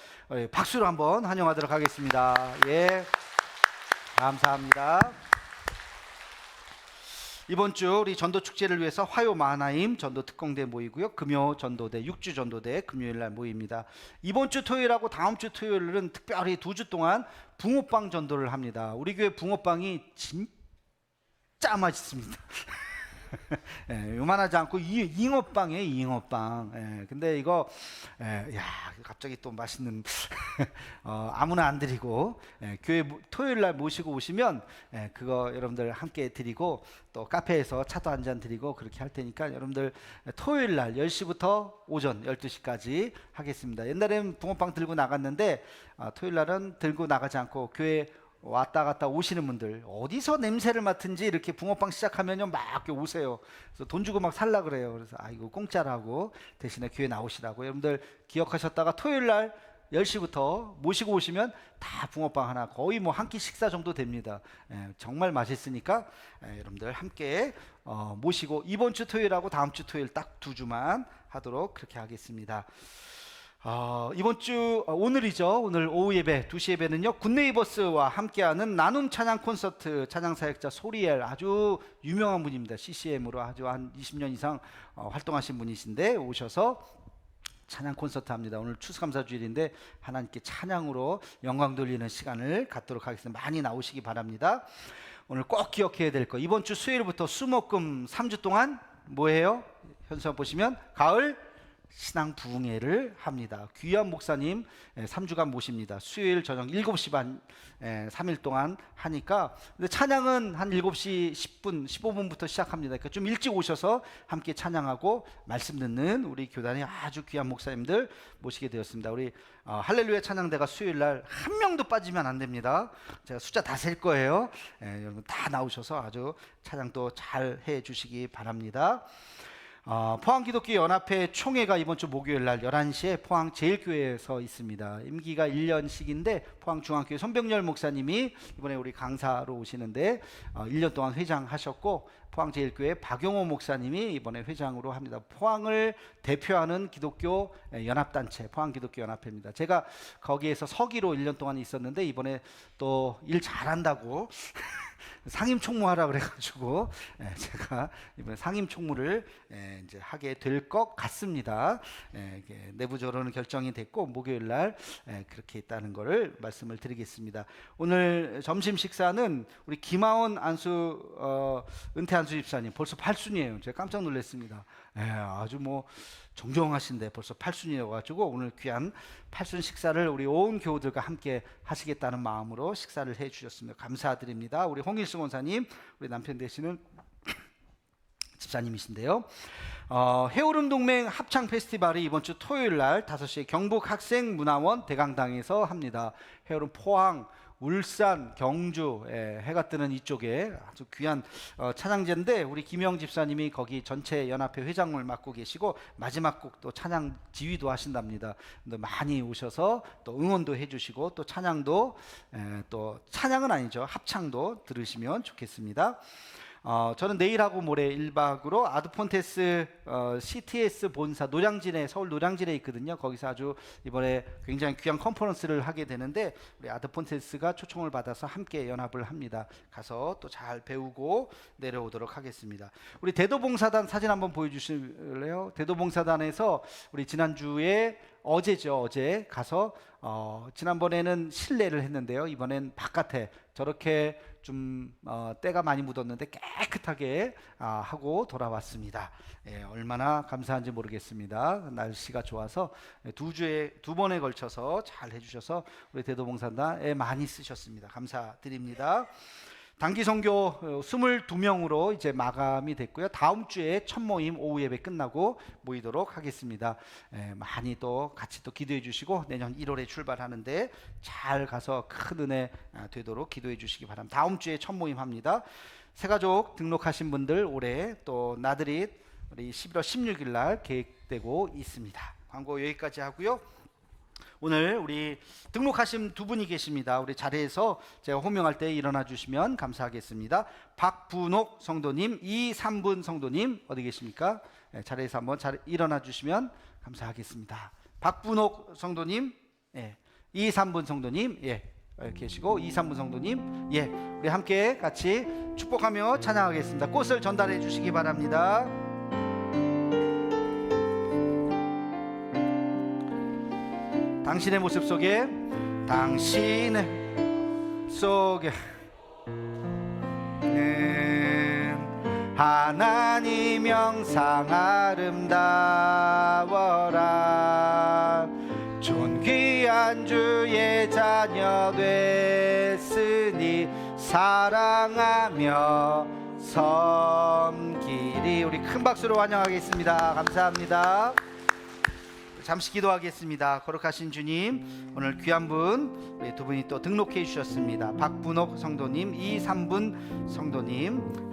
박수로 한번 환영하도록 하겠습니다. 예, 감사합니다. 이번 주 우리 전도 축제를 위해서 화요 마하나임 전도 특공대 모이고요. 금요 전도대, 육주 전도대 금요일 날 모입니다. 이번 주 토요일하고 다음 주 토요일은 특별히 2주 동안 붕어빵 전도를 합니다. 우리 교회 붕어빵이 진짜 맛있습니다. 요만하지 않고 잉어빵이에요. 잉어빵. 근데 이거 갑자기 또 맛있는 아무나 안 드리고 교회 토요일 날 모시고 오시면 그거 여러분들 함께 드리고 또 카페에서 차도 한 잔 드리고 그렇게 할 테니까 여러분들 토요일 날 10시부터 오전 12시까지 하겠습니다. 옛날에는 붕어빵 들고 나갔는데 토요일 날은 들고 나가지 않고 교회 왔다 갔다 오시는 분들 어디서 냄새를 맡은지 이렇게 붕어빵 시작하면요 막 오세요. 그래서 돈 주고 막 살라 그래요. 그래서 이거 공짜라고 대신에 교회 나오시라고 여러분들 기억하셨다가 토요일 날 10시부터 모시고 오시면 다 붕어빵 하나 거의 뭐 한 끼 식사 정도 됩니다. 정말 맛있으니까 여러분들 함께 모시고 이번 주 토요일하고 다음 주 토요일 딱 2주만 하도록 그렇게 하겠습니다. 이번 주 오늘이죠. 오늘 오후 예배 2시 예배는요 굿네이버스와 함께하는 나눔 찬양 콘서트 찬양사역자 소리엘 아주 유명한 분입니다. CCM으로 아주 한 20년 이상 활동하신 분이신데 오셔서 찬양 콘서트 합니다. 오늘 추수감사주일인데 하나님께 찬양으로 영광 돌리는 시간을 갖도록 하겠습니다. 많이 나오시기 바랍니다. 오늘 꼭 기억해야 될 거 이번 주 수요일부터 수목금 3주 동안 뭐예요? 현수막 보시면 가을 신앙 부흥회를 합니다. 귀한 목사님 3주간 모십니다. 수요일 저녁 7시 반 3일 동안 하니까 근데 찬양은 한 7시 10분 15분부터 시작합니다. 그러니까 좀 일찍 오셔서 함께 찬양하고 말씀 듣는 우리 교단의 아주 귀한 목사님들 모시게 되었습니다. 우리 할렐루야 찬양대가 수요일 날 한 명도 빠지면 안 됩니다. 제가 숫자 다 셀 거예요. 여러분 다 나오셔서 아주 찬양도 잘 해 주시기 바랍니다. 포항기독교연합회 총회가 이번 주 목요일 날 11시에 포항 제일교회에서 있습니다. 임기가 1년씩인데 포항중앙교회 손병렬 목사님이 이번에 우리 강사로 오시는데 1년 동안 회장하셨고 포항 제일교회 박용호 목사님이 이번에 회장으로 합니다. 포항을 대표하는 기독교 연합단체 포항기독교연합회입니다. 제가 거기에서 서기로 1년 동안 있었는데 이번에 또 일 잘한다고 상임 총무하라 그래가지고 제가 이번에 상임 총무를 이제 하게 될 것 같습니다. 내부적으로는 결정이 됐고 목요일 날 그렇게 있다는 것을 말씀을 드리겠습니다. 오늘 점심 식사는 우리 김하원 안수 은퇴 안수 집사님 벌써 8순이에요. 제가 깜짝 놀랐습니다. 아주 뭐 정정하신데 벌써 8순이어가지고 오늘 귀한 8순 식사를 우리 온 교우들과 함께 하시겠다는 마음으로 식사를 해주셨습니다. 감사드립니다. 우리 홍일승 원사님, 우리 남편 되시는 집사님이신데요. 해오름 동맹 합창 페스티벌이 이번 주 토요일 날 5시에 경북 학생문화원 대강당에서 합니다. 해오름 포항, 울산, 경주, 해가 뜨는 이쪽에 아주 귀한 찬양제인데 우리 김영 집사님이 거기 전체 연합회 회장을 맡고 계시고 마지막 곡 또 찬양 지휘도 하신답니다. 많이 오셔서 또 응원도 해주시고 또 찬양도 또 찬양은 아니죠, 합창도 들으시면 좋겠습니다. 저는 내일하고 모레 1박으로 아드폰테스 CTS 본사 노량진에, 서울 노량진에 있거든요. 거기서 아주 이번에 굉장히 귀한 컨퍼런스를 하게 되는데 우리 아드폰테스가 초청을 받아서 함께 연합을 합니다. 가서 또 잘 배우고 내려오도록 하겠습니다. 우리 대도봉사단 사진 한번 보여주실래요? 대도봉사단에서 우리 지난주에 어제 가서 지난번에는 실내를 했는데요. 이번엔 바깥에 저렇게 좀 때가 많이 묻었는데 깨끗하게 하고 돌아왔습니다. 얼마나 감사한지 모르겠습니다. 날씨가 좋아서 두 번에 걸쳐서 잘 해주셔서 우리 대도봉사단에 많이 쓰셨습니다. 감사드립니다. 단기 선교 22명으로 이제 마감이 됐고요. 다음 주에 첫 모임 오후 예배 끝나고 모이도록 하겠습니다. 많이 또 같이 또 기도해 주시고 내년 1월에 출발하는데 잘 가서 큰 은혜 되도록 기도해 주시기 바랍니다. 다음 주에 첫 모임 합니다. 새가족 등록하신 분들 올해 또 나들이 우리 11월 16일 날 계획되고 있습니다. 광고 여기까지 하고요. 오늘 우리 등록하신 두 분이 계십니다. 우리 자리에서 제가 호명할 때 일어나 주시면 감사하겠습니다. 박분옥 성도님, 이삼분 성도님 어디 계십니까? 자리에서 한번 일어나 주시면 감사하겠습니다. 박분옥 성도님, 이삼분 성도님, 계시고 이삼분 성도님, 우리 함께 같이 축복하며 찬양하겠습니다. 꽃을 전달해 주시기 바랍니다. 당신의 모습 속에, 당신의 속에 하나님 영상 아름다워라. 존귀한 주의 자녀 됐으니 사랑하며 섬기리. 우리 큰 박수로 환영하겠습니다. 감사합니다. 잠시 기도하겠습니다. 거룩하신 주님, 오늘 귀한 분 두 분이 또 등록해 주셨습니다. 박분옥 성도님, 이삼분 성도님,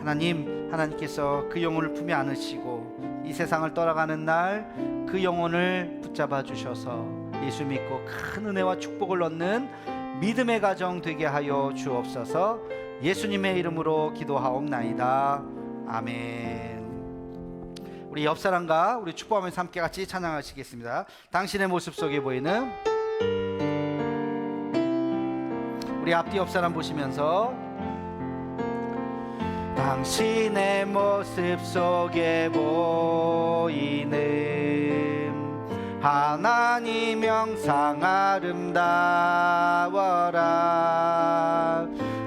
하나님께서 그 영혼을 품에 안으시고 이 세상을 떠나가는 날 그 영혼을 붙잡아 주셔서 예수 믿고 큰 은혜와 축복을 얻는 믿음의 가정 되게 하여 주옵소서. 예수님의 이름으로 기도하옵나이다. 아멘. 우리 옆사람과 우리 축복하면서 함께 같이 찬양하시겠습니다. 당신의 모습 속에 보이는, 우리 앞뒤 옆사람 보시면서 당신의 모습 속에 보이는 하나님 영상 아름다워라.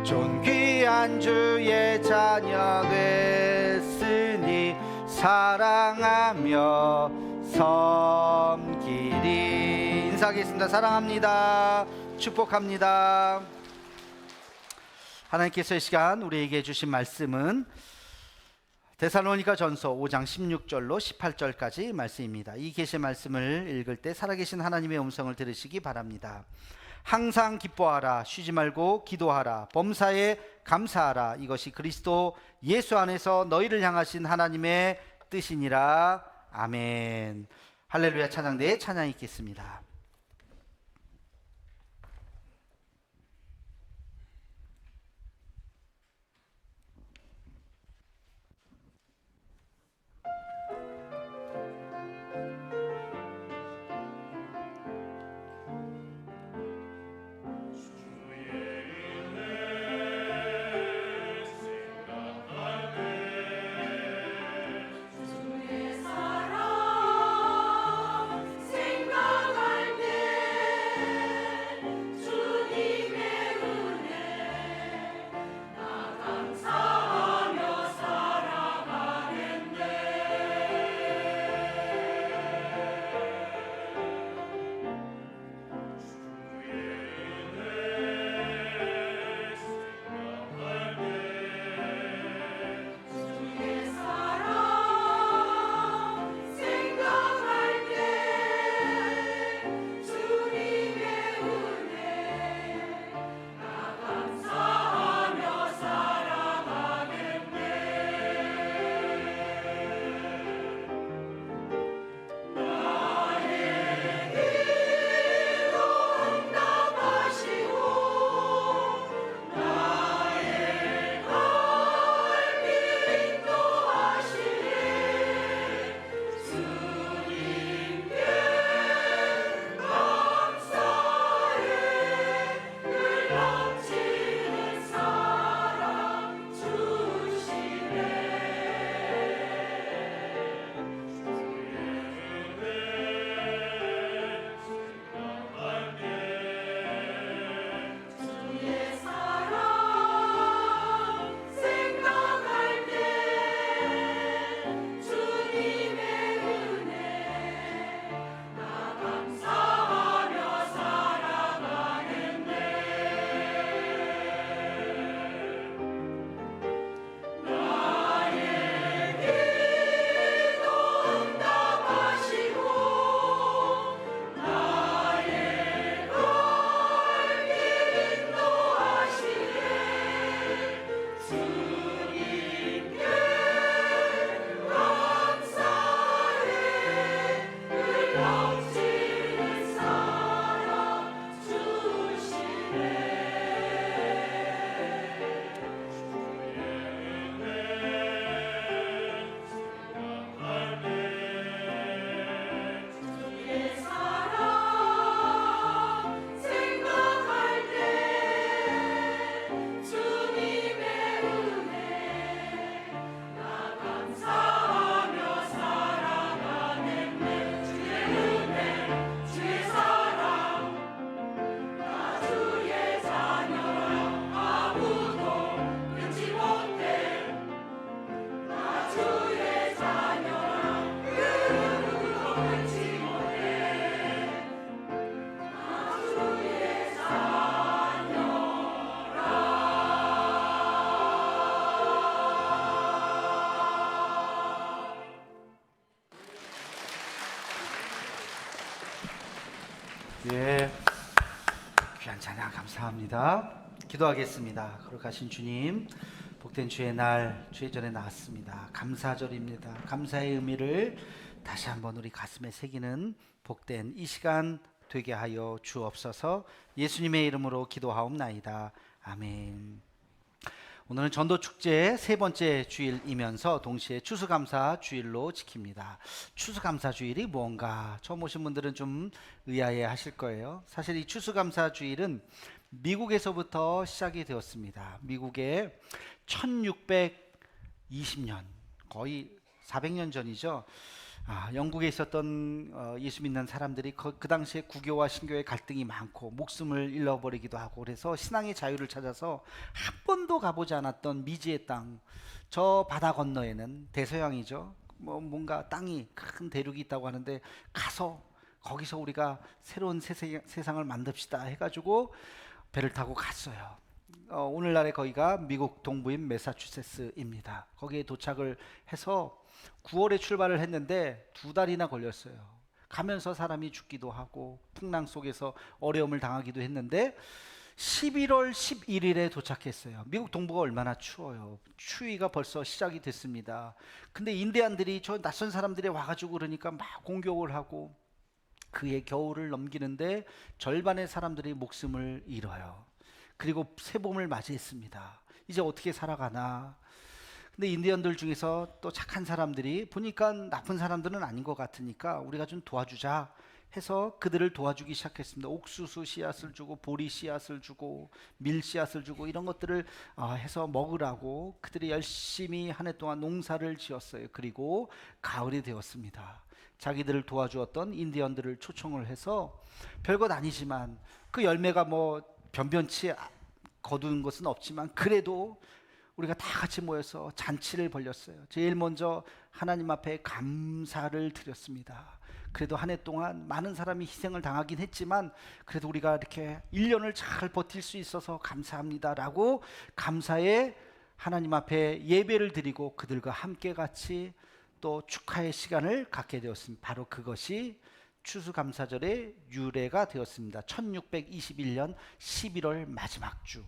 존귀한 주의 자녀 됐으니 사랑하며 섬기리. 인사하겠습니다. 사랑합니다. 축복합니다. 하나님께서 이 시간 우리에게 주신 말씀은 데살로니가 전서 5장 16절로 18절까지 말씀입니다. 이 계시의 말씀을 읽을 때 살아계신 하나님의 음성을 들으시기 바랍니다. 항상 기뻐하라, 쉬지 말고 기도하라, 범사에 감사하라. 이것이 그리스도 예수 안에서 너희를 향하신 하나님의 뜻이니라. 아멘. 할렐루야. 찬양대에 찬양 있겠습니다. 생각할 감사합니다. 기도하겠습니다. 거룩하신 주님, 복된 주의 날, 주의 전에 나왔습니다. 감사절입니다. 감사의 의미를 다시 한번 우리 가슴에 새기는 복된 이 시간 되게 하여 주옵소서. 예수님의 이름으로 기도하옵나이다. 아멘. 오늘은 전도축제 세 번째 주일이면서 동시에 추수감사 주일로 지킵니다. 추수감사 주일이 뭔가 처음 오신 분들은 좀 의아해 하실 거예요. 사실 이 추수감사 주일은 미국에서부터 시작이 되었습니다. 미국에 1620년, 거의 400년 전이죠. 영국에 있었던 예수 믿는 사람들이 그 당시에 구교와 신교의 갈등이 많고 목숨을 잃어버리기도 하고, 그래서 신앙의 자유를 찾아서 한 번도 가보지 않았던 미지의 땅, 저 바다 건너에는 대서양이죠. 뭔가 땅이 큰 대륙이 있다고 하는데 가서 거기서 우리가 새로운 세상을 만듭시다 해가지고 배를 타고 갔어요. 오늘날의 거기가 미국 동부인 매사추세츠입니다. 거기에 도착을 해서 9월에 출발을 했는데 2달이나 걸렸어요. 가면서 사람이 죽기도 하고 풍랑 속에서 어려움을 당하기도 했는데 11월 11일에 도착했어요. 미국 동부가 얼마나 추워요. 추위가 벌써 시작이 됐습니다. 근데 인디안들이, 저 낯선 사람들이 와가지고 그러니까 막 공격을 하고 그의 겨울을 넘기는데 절반의 사람들이 목숨을 잃어요. 그리고 새봄을 맞이했습니다. 이제 어떻게 살아가나. 근데 인디언들 중에서 또 착한 사람들이 보니까 나쁜 사람들은 아닌 것 같으니까 우리가 좀 도와주자 해서 그들을 도와주기 시작했습니다. 옥수수 씨앗을 주고 보리 씨앗을 주고 밀 씨앗을 주고 이런 것들을 해서 먹으라고 그들이 열심히 한 해 동안 농사를 지었어요. 그리고 가을이 되었습니다. 자기들을 도와주었던 인디언들을 초청을 해서 별것 아니지만 그 열매가 뭐 변변치 거둔 것은 없지만 그래도 우리가 다 같이 모여서 잔치를 벌였어요. 제일 먼저 하나님 앞에 감사를 드렸습니다. 그래도 한 해 동안 많은 사람이 희생을 당하긴 했지만 그래도 우리가 이렇게 1년을 잘 버틸 수 있어서 감사합니다라고 감사의 하나님 앞에 예배를 드리고 그들과 함께 같이 또 축하의 시간을 갖게 되었습니다. 바로 그것이 추수감사절의 유래가 되었습니다. 1621년 11월 마지막 주.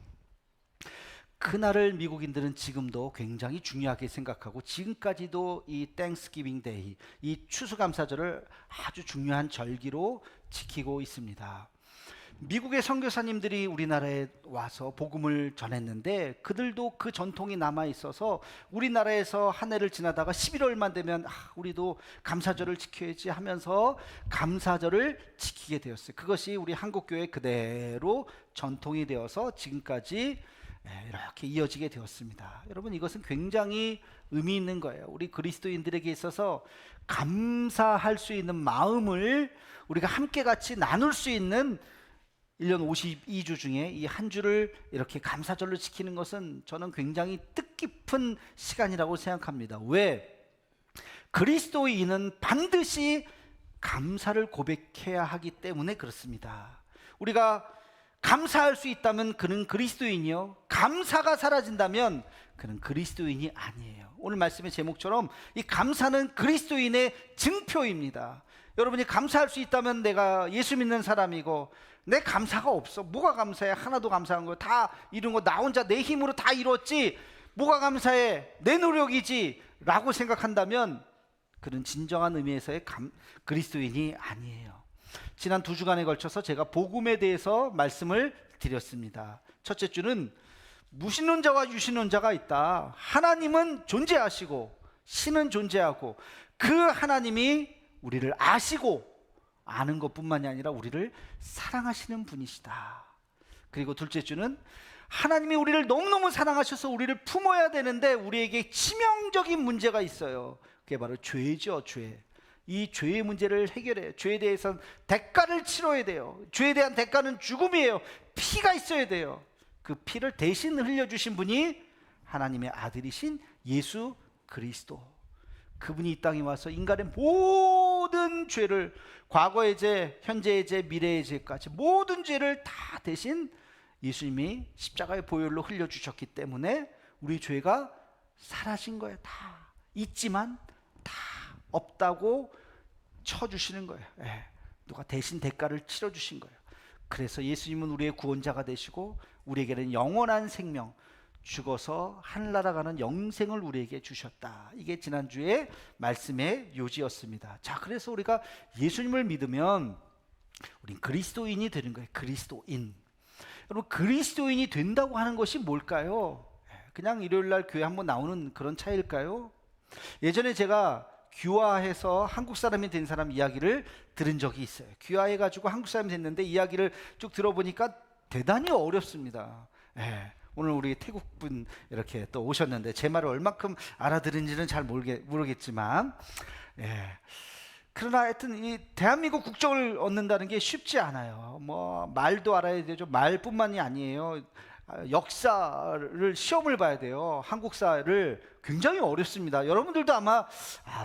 그날을 미국인들은 지금도 굉장히 중요하게 생각하고 지금까지도 이 땡스기빙 데이, 이 추수감사절을 아주 중요한 절기로 지키고 있습니다. 미국의 선교사님들이 우리나라에 와서 복음을 전했는데 그들도 그 전통이 남아 있어서 우리나라에서 한 해를 지나다가 11월만 되면 우리도 감사절을 지켜야지 하면서 감사절을 지키게 되었어요. 그것이 우리 한국교회 그대로 전통이 되어서 지금까지 이렇게 이어지게 되었습니다. 여러분, 이것은 굉장히 의미 있는 거예요. 우리 그리스도인들에게 있어서 감사할 수 있는 마음을 우리가 함께 같이 나눌 수 있는 1년 52주 중에 이 한 주를 이렇게 감사절로 지키는 것은 저는 굉장히 뜻깊은 시간이라고 생각합니다. 왜? 그리스도인은 반드시 감사를 고백해야 하기 때문에 그렇습니다. 우리가 감사할 수 있다면 그는 그리스도인이요, 감사가 사라진다면 그는 그리스도인이 아니에요. 오늘 말씀의 제목처럼 이 감사는 그리스도인의 증표입니다. 여러분이 감사할 수 있다면 내가 예수 믿는 사람이고 내 감사가 없어. 뭐가 감사해? 하나도 감사한 거 다 이룬 거 나 혼자 내 힘으로 다 이뤘지, 뭐가 감사해? 내 노력이지 라고 생각한다면 그는 진정한 의미에서의 그리스도인이 아니에요. 지난 2주간에 걸쳐서 제가 복음에 대해서 말씀을 드렸습니다. 첫째 주는 무신론자와 유신론자가 있다. 하나님은 존재하시고 신은 존재하고 그 하나님이 우리를 아시고 아는 것뿐만이 아니라 우리를 사랑하시는 분이시다. 그리고 둘째 주는 하나님이 우리를 너무너무 사랑하셔서 우리를 품어야 되는데 우리에게 치명적인 문제가 있어요. 그게 바로 죄죠. 죄. 이 죄의 문제를 해결해요. 죄에 대해서는 대가를 치러야 돼요. 죄에 대한 대가는 죽음이에요. 피가 있어야 돼요. 그 피를 대신 흘려주신 분이 하나님의 아들이신 예수 그리스도. 그분이 이 땅에 와서 인간의 모든 죄를, 과거의 죄, 현재의 죄, 미래의 죄까지 모든 죄를 다 대신 예수님이 십자가의 보혈로 흘려주셨기 때문에 우리 죄가 사라진 거예요. 다 있지만 다 없다고 쳐주시는 거예요. 누가 대신 대가를 치러주신 거예요. 그래서 예수님은 우리의 구원자가 되시고 우리에게는 영원한 생명, 죽어서 하늘나라 가는 영생을 우리에게 주셨다. 이게 지난주에 말씀의 요지였습니다. 자, 그래서 우리가 예수님을 믿으면 우린 그리스도인이 되는 거예요. 그리스도인. 여러분, 그리스도인이 된다고 하는 것이 뭘까요? 그냥 일요일날 교회 한번 나오는 그런 차이일까요? 예전에 제가 귀화해서 한국 사람이 된 사람 이야기를 들은 적이 있어요. 귀화해가지고 한국 사람이 됐는데 이야기를 쭉 들어보니까 대단히 어렵습니다. 오늘 우리 태국분 이렇게 또 오셨는데 제 말을 얼마큼 알아들은지는 잘 모르겠지만, 그러나 하여튼 이 대한민국 국적을 얻는다는 게 쉽지 않아요. 뭐 말도 알아야 되죠. 말뿐만이 아니에요. 역사를 시험을 봐야 돼요. 한국사를 굉장히 어렵습니다. 여러분들도 아마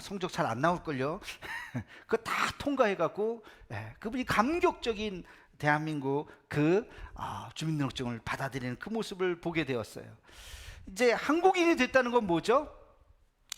성적 잘 안 나올걸요. 그거 다 통과해갖고 그분이 감격적인 대한민국 주민등록증을 받아들이는 그 모습을 보게 되었어요. 이제 한국인이 됐다는 건 뭐죠?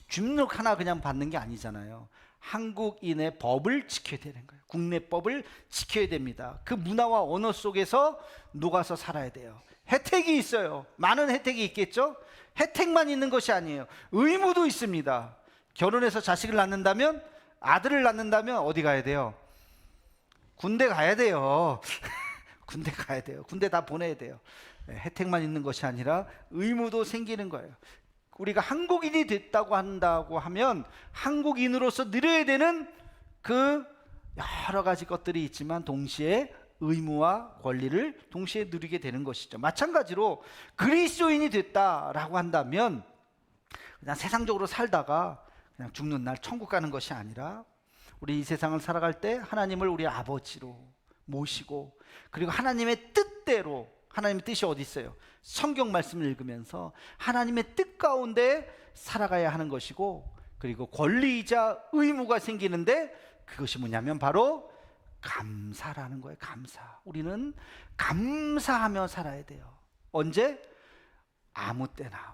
주민등록 하나 그냥 받는 게 아니잖아요. 한국인의 법을 지켜야 되는 거예요. 국내법을 지켜야 됩니다. 그 문화와 언어 속에서 녹아서 살아야 돼요. 혜택이 있어요. 많은 혜택이 있겠죠? 혜택만 있는 것이 아니에요. 의무도 있습니다. 결혼해서 자식을 낳는다면, 아들을 낳는다면 어디 가야 돼요? 군대 가야 돼요. 군대 가야 돼요. 군대 다 보내야 돼요. 혜택만 있는 것이 아니라 의무도 생기는 거예요. 우리가 한국인이 됐다고 한다고 하면 한국인으로서 누려야 되는 그 여러 가지 것들이 있지만 동시에 의무와 권리를 동시에 누리게 되는 것이죠. 마찬가지로 그리스도인이 됐다라고 한다면 그냥 세상적으로 살다가 그냥 죽는 날 천국 가는 것이 아니라 우리 이 세상을 살아갈 때 하나님을 우리 아버지로 모시고, 그리고 하나님의 뜻대로, 하나님의 뜻이 어디 있어요? 성경 말씀을 읽으면서 하나님의 뜻 가운데 살아가야 하는 것이고, 그리고 권리이자 의무가 생기는데 그것이 뭐냐면 바로 감사라는 거예요. 감사. 우리는 감사하며 살아야 돼요. 언제? 아무 때나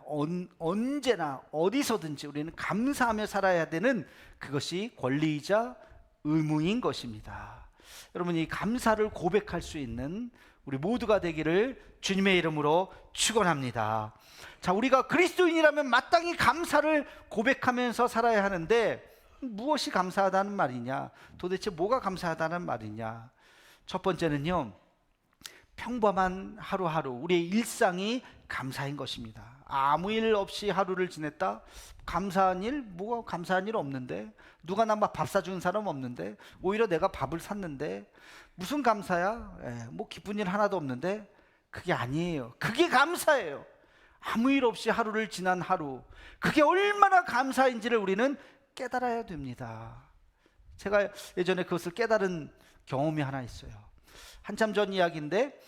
언제나 어디서든지 우리는 감사하며 살아야 되는 그것이 권리이자 의무인 것입니다. 여러분, 이 감사를 고백할 수 있는 우리 모두가 되기를 주님의 이름으로 축원합니다. 자, 우리가 그리스도인이라면 마땅히 감사를 고백하면서 살아야 하는데 무엇이 감사하다는 말이냐? 도대체 뭐가 감사하다는 말이냐? 첫 번째는요, 평범한 하루하루, 우리의 일상이 감사인 것입니다. 아무 일 없이 하루를 지냈다? 감사한 일? 뭐가 감사한 일 없는데? 누가 나 밥 사주는 사람 없는데? 오히려 내가 밥을 샀는데? 무슨 감사야? 뭐 기쁜 일 하나도 없는데? 그게 아니에요. 그게 감사예요. 아무 일 없이 하루를 지난 하루, 그게 얼마나 감사인지를 우리는 깨달아야 됩니다. 제가 예전에 그것을 깨달은 경험이 하나 있어요. 한참 전 이야기인데,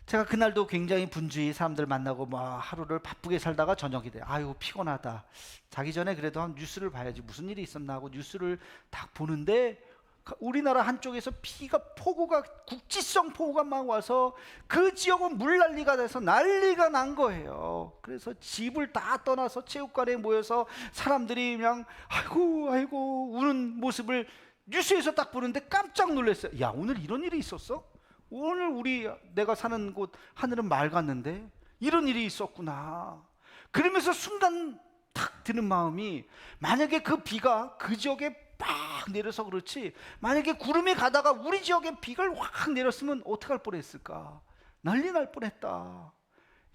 제가 그날도 굉장히 분주히 사람들 만나고 막 하루를 바쁘게 살다가 저녁이 돼요. 아유, 피곤하다. 자기 전에 그래도 한 뉴스를 봐야지, 무슨 일이 있었나 하고 뉴스를 딱 보는데 우리나라 한쪽에서 폭우가, 국지성 폭우가 막 와서 그 지역은 물난리가 돼서 난리가 난 거예요. 그래서 집을 다 떠나서 체육관에 모여서 사람들이 그냥 아이고 우는 모습을 뉴스에서 딱 보는데 깜짝 놀랐어요. 야, 오늘 이런 일이 있었어? 오늘 내가 사는 곳 하늘은 맑았는데 이런 일이 있었구나. 그러면서 순간 탁 드는 마음이, 만약에 그 비가 그 지역에 빡 내려서 그렇지, 만약에 구름이 가다가 우리 지역에 비가 확 내렸으면 어떡할 뻔했을까? 난리 날 뻔했다.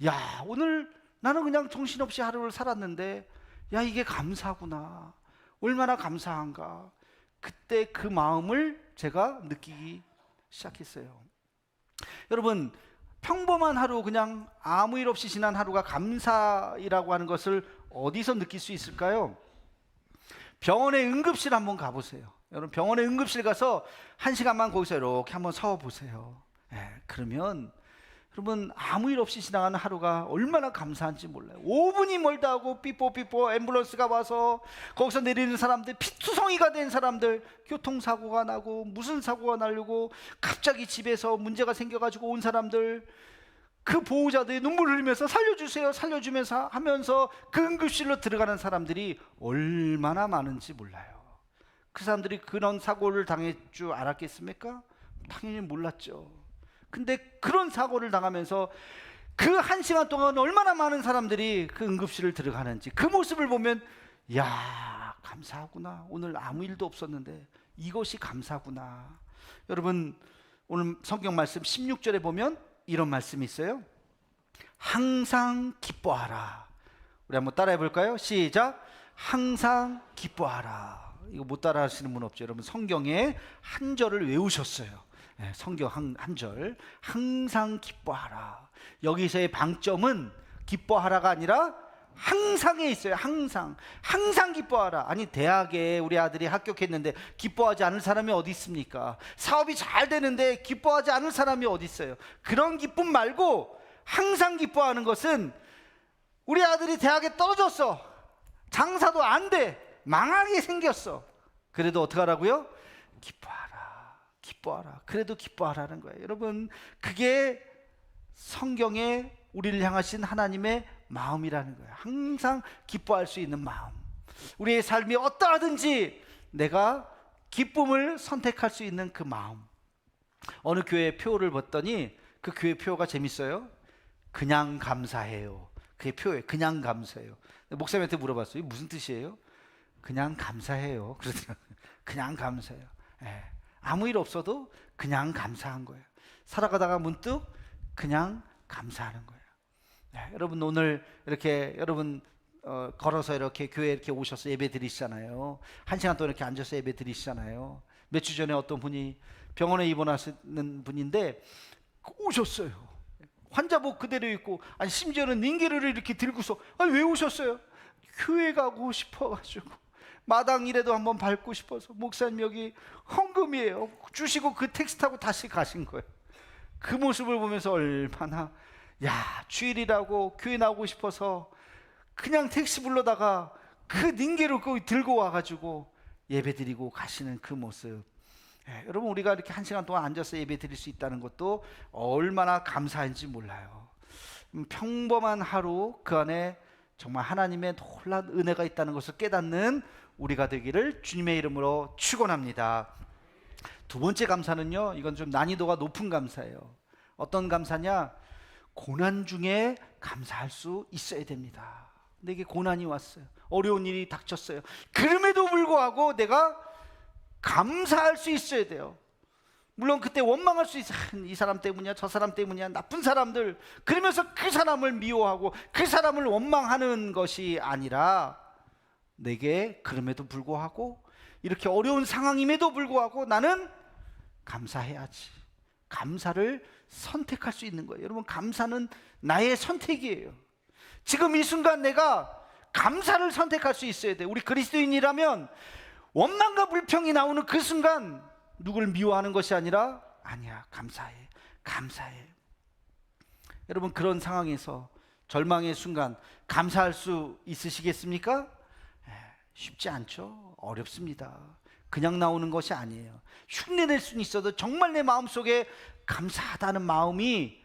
야, 오늘 나는 그냥 정신없이 하루를 살았는데, 야, 이게 감사구나. 얼마나 감사한가. 그때 그 마음을 제가 느끼기 시작했어요. 여러분, 평범한 하루, 그냥 아무 일 없이 지난 하루가 감사이라고 하는 것을 어디서 느낄 수 있을까요? 병원의 응급실 한번 가보세요. 여러분, 병원의 응급실 가서 1시간만 거기서 이렇게 한번 서보세요. 그러면 여러분, 아무 일 없이 지나가는 하루가 얼마나 감사한지 몰라요. 5분이 멀다 하고 삐뽀삐뽀 앰뷸런스가 와서 거기서 내리는 사람들, 피투성이가 된 사람들, 교통사고가 나고 무슨 사고가 나려고 갑자기 집에서 문제가 생겨가지고 온 사람들, 그 보호자들이 눈물 흘리면서 살려주세요 살려주면서 하면서 그 응급실로 들어가는 사람들이 얼마나 많은지 몰라요. 그 사람들이 그런 사고를 당할 줄 알았겠습니까? 당연히 몰랐죠. 근데 그런 사고를 당하면서 그 1시간 동안 얼마나 많은 사람들이 그 응급실을 들어가는지 그 모습을 보면 야, 감사하구나. 오늘 아무 일도 없었는데 이것이 감사구나. 여러분, 오늘 성경 말씀 16절에 보면 이런 말씀이 있어요. 항상 기뻐하라. 우리 한번 따라해 볼까요? 시작. 항상 기뻐하라. 이거 못 따라 하시는 분 없죠? 여러분, 성경에 한 절을 외우셨어요. 네, 성경 한 절. 항상 기뻐하라. 여기서의 방점은 기뻐하라가 아니라 항상에 있어요. 항상 기뻐하라. 아니, 대학에 우리 아들이 합격했는데 기뻐하지 않을 사람이 어디 있습니까? 사업이 잘 되는데 기뻐하지 않을 사람이 어디 있어요? 그런 기쁨 말고 항상 기뻐하는 것은 우리 아들이 대학에 떨어졌어. 장사도 안 돼. 망하게 생겼어. 그래도 어떻게 하라고요? 기뻐하라. 그래도 기뻐하라는 거예요. 여러분, 그게 성경에 우리를 향하신 하나님의 마음이라는 거예요. 항상 기뻐할 수 있는 마음. 우리의 삶이 어떠하든지 내가 기쁨을 선택할 수 있는 그 마음. 어느 교회 표를 봤더니 그 교회 표가 재밌어요. 그냥 감사해요. 그게 표예요. 그냥 감사해요. 목사님한테 물어봤어요. 무슨 뜻이에요? 그냥 감사해요. 그러더라고요. 그냥 감사해요. 예. 아무 일 없어도 그냥 감사한 거예요. 살아가다가 문득 그냥 감사하는 거예요. 네, 여러분, 오늘 이렇게 여러분 걸어서 이렇게 교회에 이렇게 오셔서 예배 드리시잖아요. 1시간 동안 이렇게 앉아서 예배 드리시잖아요. 몇 주 전에 어떤 분이 병원에 입원하시는 분인데 오셨어요. 환자복 그대로 입고, 아니 심지어는 링게르를 이렇게 들고서, 아니 왜 오셨어요? 교회 가고 싶어가지고 마당이라도 한번 밟고 싶어서. 목사님 여기 헌금이에요 주시고 그 택시 타고 다시 가신 거예요. 그 모습을 보면서 얼마나, 야, 주일이라고 교회 나오고 싶어서 그냥 택시 불러다가 그 링게를 들고 와가지고 예배 드리고 가시는 그 모습. 여러분, 우리가 이렇게 1시간 동안 앉아서 예배 드릴 수 있다는 것도 얼마나 감사한지 몰라요. 평범한 하루, 그 안에 정말 하나님의 놀라운 은혜가 있다는 것을 깨닫는 우리가 되기를 주님의 이름으로 축원합니다. 두 번째 감사는요, 이건 좀 난이도가 높은 감사예요. 어떤 감사냐? 고난 중에 감사할 수 있어야 됩니다. 내게 고난이 왔어요. 어려운 일이 닥쳤어요. 그럼에도 불구하고 내가 감사할 수 있어야 돼요. 물론 그때 원망할 수 있어요. 이 사람 때문이야, 저 사람 때문이야, 나쁜 사람들. 그러면서 그 사람을 미워하고 그 사람을 원망하는 것이 아니라, 내게 그럼에도 불구하고, 이렇게 어려운 상황임에도 불구하고 나는 감사해야지. 감사를 선택할 수 있는 거예요. 여러분, 감사는 나의 선택이에요. 지금 이 순간 내가 감사를 선택할 수 있어야 돼요. 우리 그리스도인이라면 원망과 불평이 나오는 그 순간 누굴 미워하는 것이 아니라, 아니야, 감사해. 여러분, 그런 상황에서 절망의 순간 감사할 수 있으시겠습니까? 쉽지 않죠. 어렵습니다. 그냥 나오는 것이 아니에요. 흉내낼 수는 있어도 정말 내 마음속에 감사하다는 마음이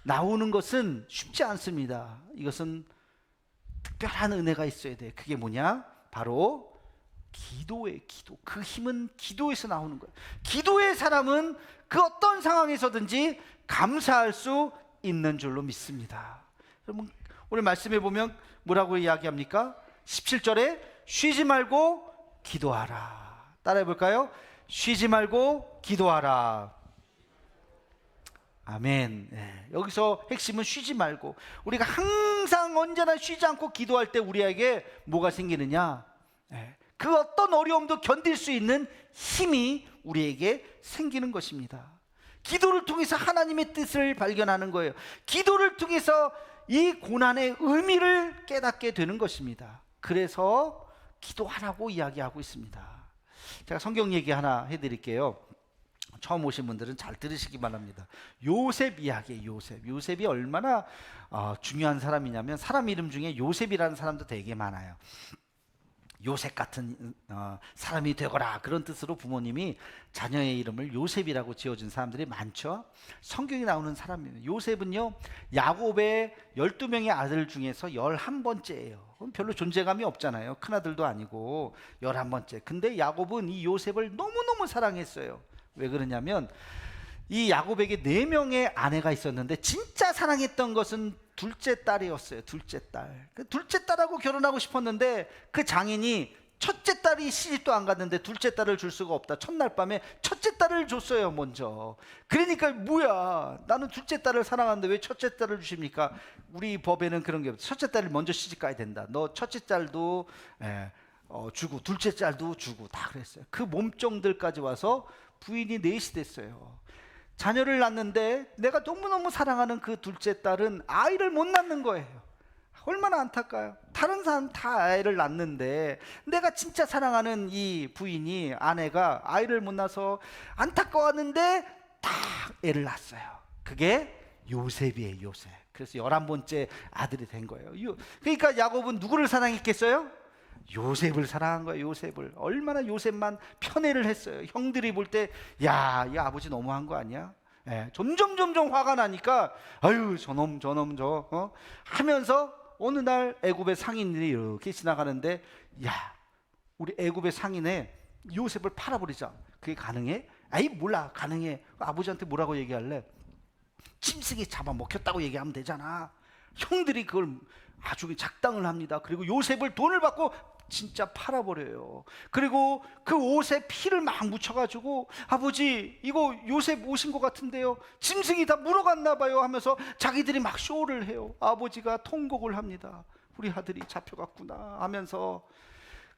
나오는 것은 쉽지 않습니다. 이것은 특별한 은혜가 있어야 돼요. 그게 뭐냐? 바로 기도예요. 기도. 그 힘은 기도에서 나오는 거예요. 기도의 사람은 그 어떤 상황에서든지 감사할 수 있는 줄로 믿습니다. 여러분, 오늘 말씀해 보면 뭐라고 이야기합니까? 17절에 쉬지 말고 기도하라. 따라해 볼까요? 쉬지 말고 기도하라. 아멘. 네, 여기서 핵심은 쉬지 말고, 우리가 항상 언제나 쉬지 않고 기도할 때 우리에게 뭐가 생기느냐? 그 어떤 어려움도 견딜 수 있는 힘이 우리에게 생기는 것입니다. 기도를 통해서 하나님의 뜻을 발견하는 거예요. 기도를 통해서 이 고난의 의미를 깨닫게 되는 것입니다. 그래서 기도하라고 이야기하고 있습니다. 제가 성경 얘기 하나 해드릴게요. 처음 오신 분들은 잘 들으시기 바랍니다. 요셉 이야기예요. 요셉이 얼마나 중요한 사람이냐면, 사람 이름 중에 요셉이라는 사람도 되게 많아요. 요셉 같은 사람이 되거라, 그런 뜻으로 부모님이 자녀의 이름을 요셉이라고 지어준 사람들이 많죠. 성경에 나오는 사람이에요. 요셉은요, 야곱의 12명의 아들 중에서 11번째예요. 별로 존재감이 없잖아요. 큰아들도 아니고 11번째. 근데 야곱은 이 요셉을 너무너무 사랑했어요. 왜 그러냐면, 이 야곱에게 4명의 아내가 있었는데 진짜 사랑했던 것은 둘째 딸이었어요. 둘째 딸. 그 둘째 딸하고 결혼하고 싶었는데 그 장인이 첫째 딸이 시집도 안 갔는데 둘째 딸을 줄 수가 없다. 첫날 밤에 첫째 딸을 줬어요, 먼저. 그러니까 뭐야, 나는 둘째 딸을 사랑하는데 왜 첫째 딸을 주십니까? 우리 법에는 그런 게 없어요. 첫째 딸이 먼저 시집 가야 된다. 너 첫째 딸도 주고 둘째 딸도 주고 다 그랬어요. 그 몸종들까지 와서 부인이 넷이 됐어요. 자녀를 낳는데 내가 너무너무 사랑하는 그 둘째 딸은 아이를 못 낳는 거예요. 얼마나 안타까워요. 다른 사람 다 아이를 낳는데 내가 진짜 사랑하는 이 부인이, 아내가 아이를 못 낳아서 안타까웠는데 다 애를 낳았어요. 그게 요셉이에요, 요셉. 그래서 11번째 아들이 된 거예요. 그러니까 야곱은 누구를 사랑했겠어요? 요셉을 사랑한 거예요. 요셉을. 얼마나 요셉만 편애를 했어요. 형들이 볼 때 야, 이 아버지 너무한 거 아니야? 점점 화가 나니까 아유 저놈 하면서 어느 날 애굽의 상인들이 이렇게 지나가는데, 야, 우리 애굽의 상인에 요셉을 팔아버리자. 그게 가능해? 아이 몰라, 가능해. 아버지한테 뭐라고 얘기할래? 짐승이 잡아먹혔다고 얘기하면 되잖아. 형들이 그걸 아주 작당을 합니다. 그리고 요셉을 돈을 받고 진짜 팔아버려요. 그리고 그 옷에 피를 막 묻혀가지고 아버지 이거 요셉 옷인 것 같은데요, 짐승이 다 물어갔나 봐요 하면서 자기들이 막 쇼를 해요. 아버지가 통곡을 합니다. 우리 아들이 잡혀갔구나 하면서.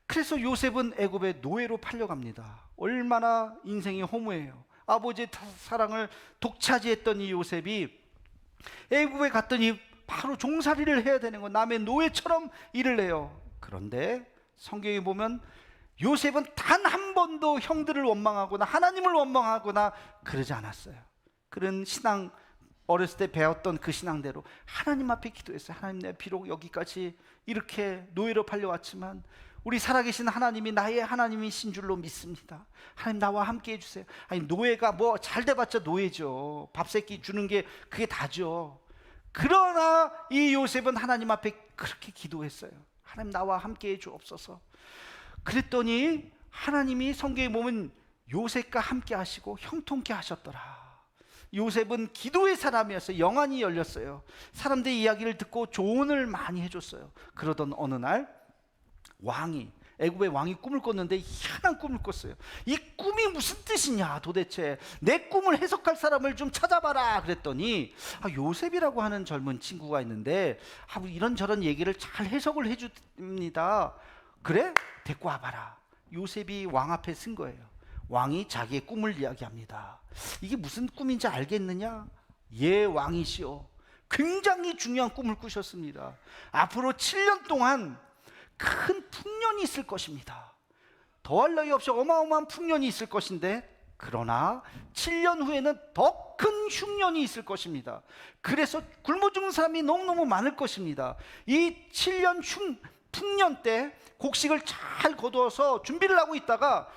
그래서 요셉은 애굽의 노예로 팔려갑니다. 얼마나 인생이 허무해요. 아버지의 사랑을 독차지했던 이 요셉이 애굽에 갔더니 바로 종살이를 해야 되는 거, 남의 노예처럼 일을 해요. 그런데 성경에 보면 요셉은 단 한 번도 형들을 원망하거나 하나님을 원망하거나 그러지 않았어요. 그런 신앙, 어렸을 때 배웠던 그 신앙대로 하나님 앞에 기도했어요. 하나님, 내가 비록 여기까지 이렇게 노예로 팔려왔지만 우리 살아계신 하나님이 나의 하나님이신 줄로 믿습니다. 하나님 나와 함께 해주세요. 아니 노예가 뭐 잘 돼봤자 노예죠. 밥 세끼 주는 게 그게 다죠. 그러나 이 요셉은 하나님 앞에 그렇게 기도했어요. 하나님 나와 함께 해 주옵소서. 그랬더니 하나님이 성경에 보면 요셉과 함께 하시고 형통케 하셨더라. 요셉은 기도의 사람이었어요. 영안이 열렸어요. 사람들의 이야기를 듣고 조언을 많이 해줬어요. 그러던 어느 날 애굽의 왕이 꿈을 꿨는데 희한한 꿈을 꿨어요. 이 꿈이 무슨 뜻이냐, 도대체 내 꿈을 해석할 사람을 좀 찾아봐라 그랬더니 요셉이라고 하는 젊은 친구가 있는데 이런저런 얘기를 잘 해석을 해줍니다. 그래? 데리고 와봐라. 요셉이 왕 앞에 쓴 거예요. 왕이 자기의 꿈을 이야기합니다. 이게 무슨 꿈인지 알겠느냐? 예, 왕이시오. 굉장히 중요한 꿈을 꾸셨습니다. 앞으로 7년 동안 큰 풍년이 있을 것입니다. 더할 나위 없이 어마어마한 풍년이 있을 것인데, 그러나 7년 후에는 더 큰 흉년이 있을 것입니다. 그래서 굶어 죽는 사람이 너무너무 많을 것입니다. 이 7년 풍년 때 곡식을 잘 거두어서 준비를 하고 있다가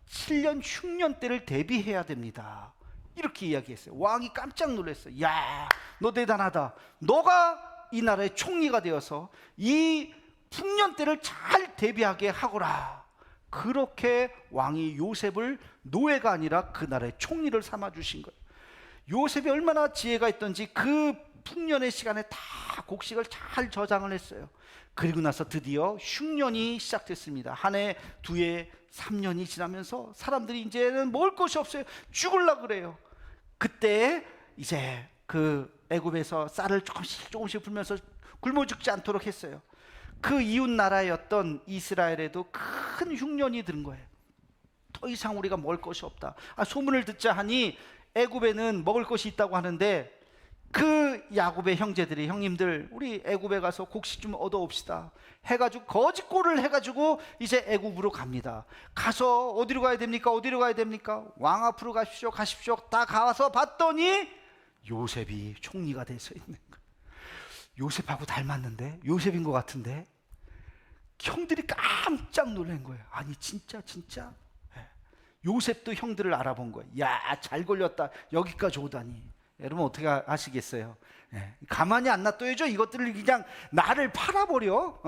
7년 흉년 때를 대비해야 됩니다. 이렇게 이야기했어요. 왕이 깜짝 놀랐어요. 야, 너 대단하다. 너가 이 나라의 총리가 되어서 이 풍년 때를 잘 대비하게 하거라. 그렇게 왕이 요셉을 노예가 아니라 그 나라의 총리를 삼아 주신 거예요. 요셉이 얼마나 지혜가 있던지 그 풍년의 시간에 다 곡식을 잘 저장을 했어요. 그리고 나서 드디어 흉년이 시작됐습니다. 한 해, 두 해, 3년이 지나면서 사람들이 이제는 먹을 것이 없어요. 죽으려고 그래요. 그때 이제 그 애굽에서 쌀을 조금씩 풀면서 굶어 죽지 않도록 했어요. 그 이웃 나라였던 이스라엘에도 큰 흉년이 든 거예요. 더 이상 우리가 먹을 것이 없다. 소문을 듣자 하니 애굽에는 먹을 것이 있다고 하는데, 그 야곱의 형제들이, 형님들 우리 애굽에 가서 곡식 좀 얻어옵시다 해가지고 거짓골을 해가지고 이제 애굽으로 갑니다. 가서 어디로 가야 됩니까? 어디로 가야 됩니까? 왕 앞으로 가십시오. 다 가서 봤더니 요셉이 총리가 돼서 있는 거예요. 요셉하고 닮았는데, 요셉인 것 같은데, 형들이 깜짝 놀란 거예요. 아니 진짜 요셉도 형들을 알아본 거예요. 야, 잘 걸렸다. 여기까지 오다니. 여러분 어떻게 하시겠어요? 가만히 안 놔둬야죠. 이것들을 그냥 나를 팔아버려.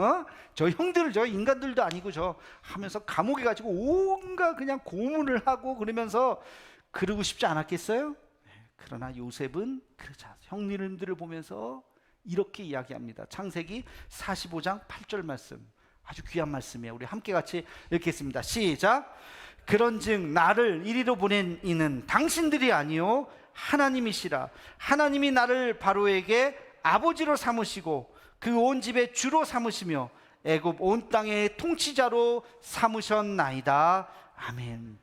저 형들, 저 인간들도 아니고 저 하면서 감옥에 가지고 온갖 그냥 고문을 하고 그러면서 그러고 싶지 않았겠어요? 그러나 요셉은 그렇지 않아요. 형님들을 보면서 이렇게 이야기합니다. 창세기 45장 8절 말씀, 아주 귀한 말씀이에요. 우리 함께 같이 읽겠습니다. 시작. 그런즉 나를 이리로 보낸 이는 당신들이 아니요 하나님이시라. 하나님이 나를 바로에게 아버지로 삼으시고 그 온 집의 주로 삼으시며 애굽 온 땅의 통치자로 삼으셨나이다. 아멘.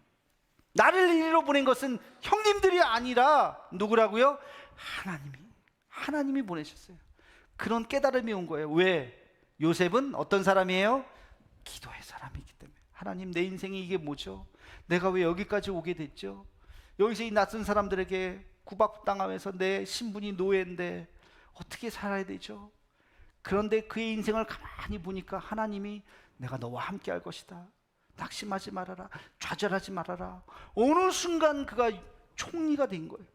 나를 이리로 보낸 것은 형님들이 아니라 누구라고요? 하나님이 보내셨어요. 그런 깨달음이 온 거예요. 왜? 요셉은 어떤 사람이에요? 기도의 사람이기 때문에. 하나님, 내 인생이 이게 뭐죠? 내가 왜 여기까지 오게 됐죠? 여기서 이 낯선 사람들에게 구박당하면서 내 신분이 노예인데 어떻게 살아야 되죠? 그런데 그의 인생을 가만히 보니까 하나님이 내가 너와 함께 할 것이다. 낙심하지 말아라. 좌절하지 말아라. 어느 순간 그가 총리가 된 거예요.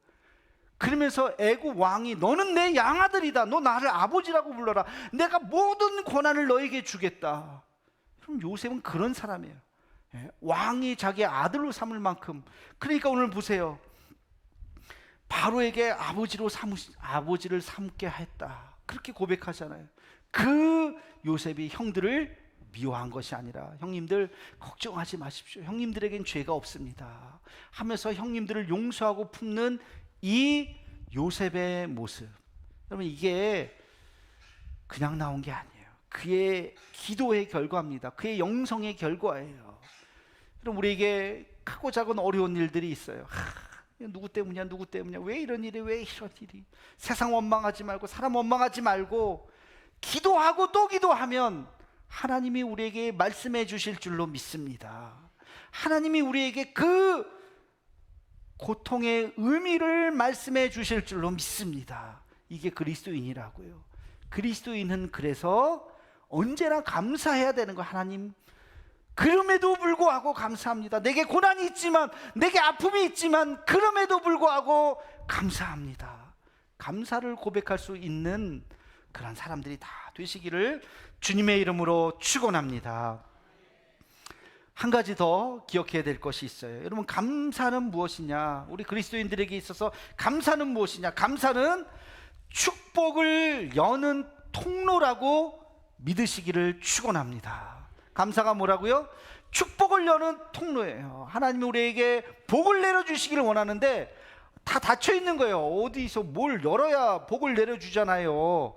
그러면서 애굽 왕이 너는 내 양아들이다. 너 나를 아버지라고 불러라. 내가 모든 권한을 너에게 주겠다. 그럼 요셉은 그런 사람이에요. 왕이 자기 아들로 삼을 만큼. 그러니까 오늘 보세요. 바로에게 아버지를 삼게 했다. 그렇게 고백하잖아요. 그 요셉이 형들을 미워한 것이 아니라 형님들 걱정하지 마십시오. 형님들에겐 죄가 없습니다 하면서 형님들을 용서하고 품는 이 요셉의 모습. 여러분, 이게 그냥 나온 게 아니에요. 그의 기도의 결과입니다. 그의 영성의 결과예요. 여러분, 우리에게 크고 작은 어려운 일들이 있어요. 누구 때문이야? 왜 이런 일이? 세상 원망하지 말고, 사람 원망하지 말고 기도하고 또 기도하면 하나님이 우리에게 말씀해 주실 줄로 믿습니다. 하나님이 우리에게 그 고통의 의미를 말씀해 주실 줄로 믿습니다. 이게 그리스도인이라고요. 그리스도인은 그래서 언제나 감사해야 되는 거. 하나님, 그럼에도 불구하고 감사합니다. 내게 고난이 있지만, 내게 아픔이 있지만 그럼에도 불구하고 감사합니다. 감사를 고백할 수 있는 그런 사람들이 다 되시기를 주님의 이름으로 축원합니다. 한 가지 더 기억해야 될 것이 있어요. 여러분, 감사는 무엇이냐? 우리 그리스도인들에게 있어서 감사는 무엇이냐? 감사는 축복을 여는 통로라고 믿으시기를 축원합니다. 감사가 뭐라고요? 축복을 여는 통로예요. 하나님이 우리에게 복을 내려주시기를 원하는데 다 닫혀 있는 거예요. 어디서 뭘 열어야 복을 내려주잖아요.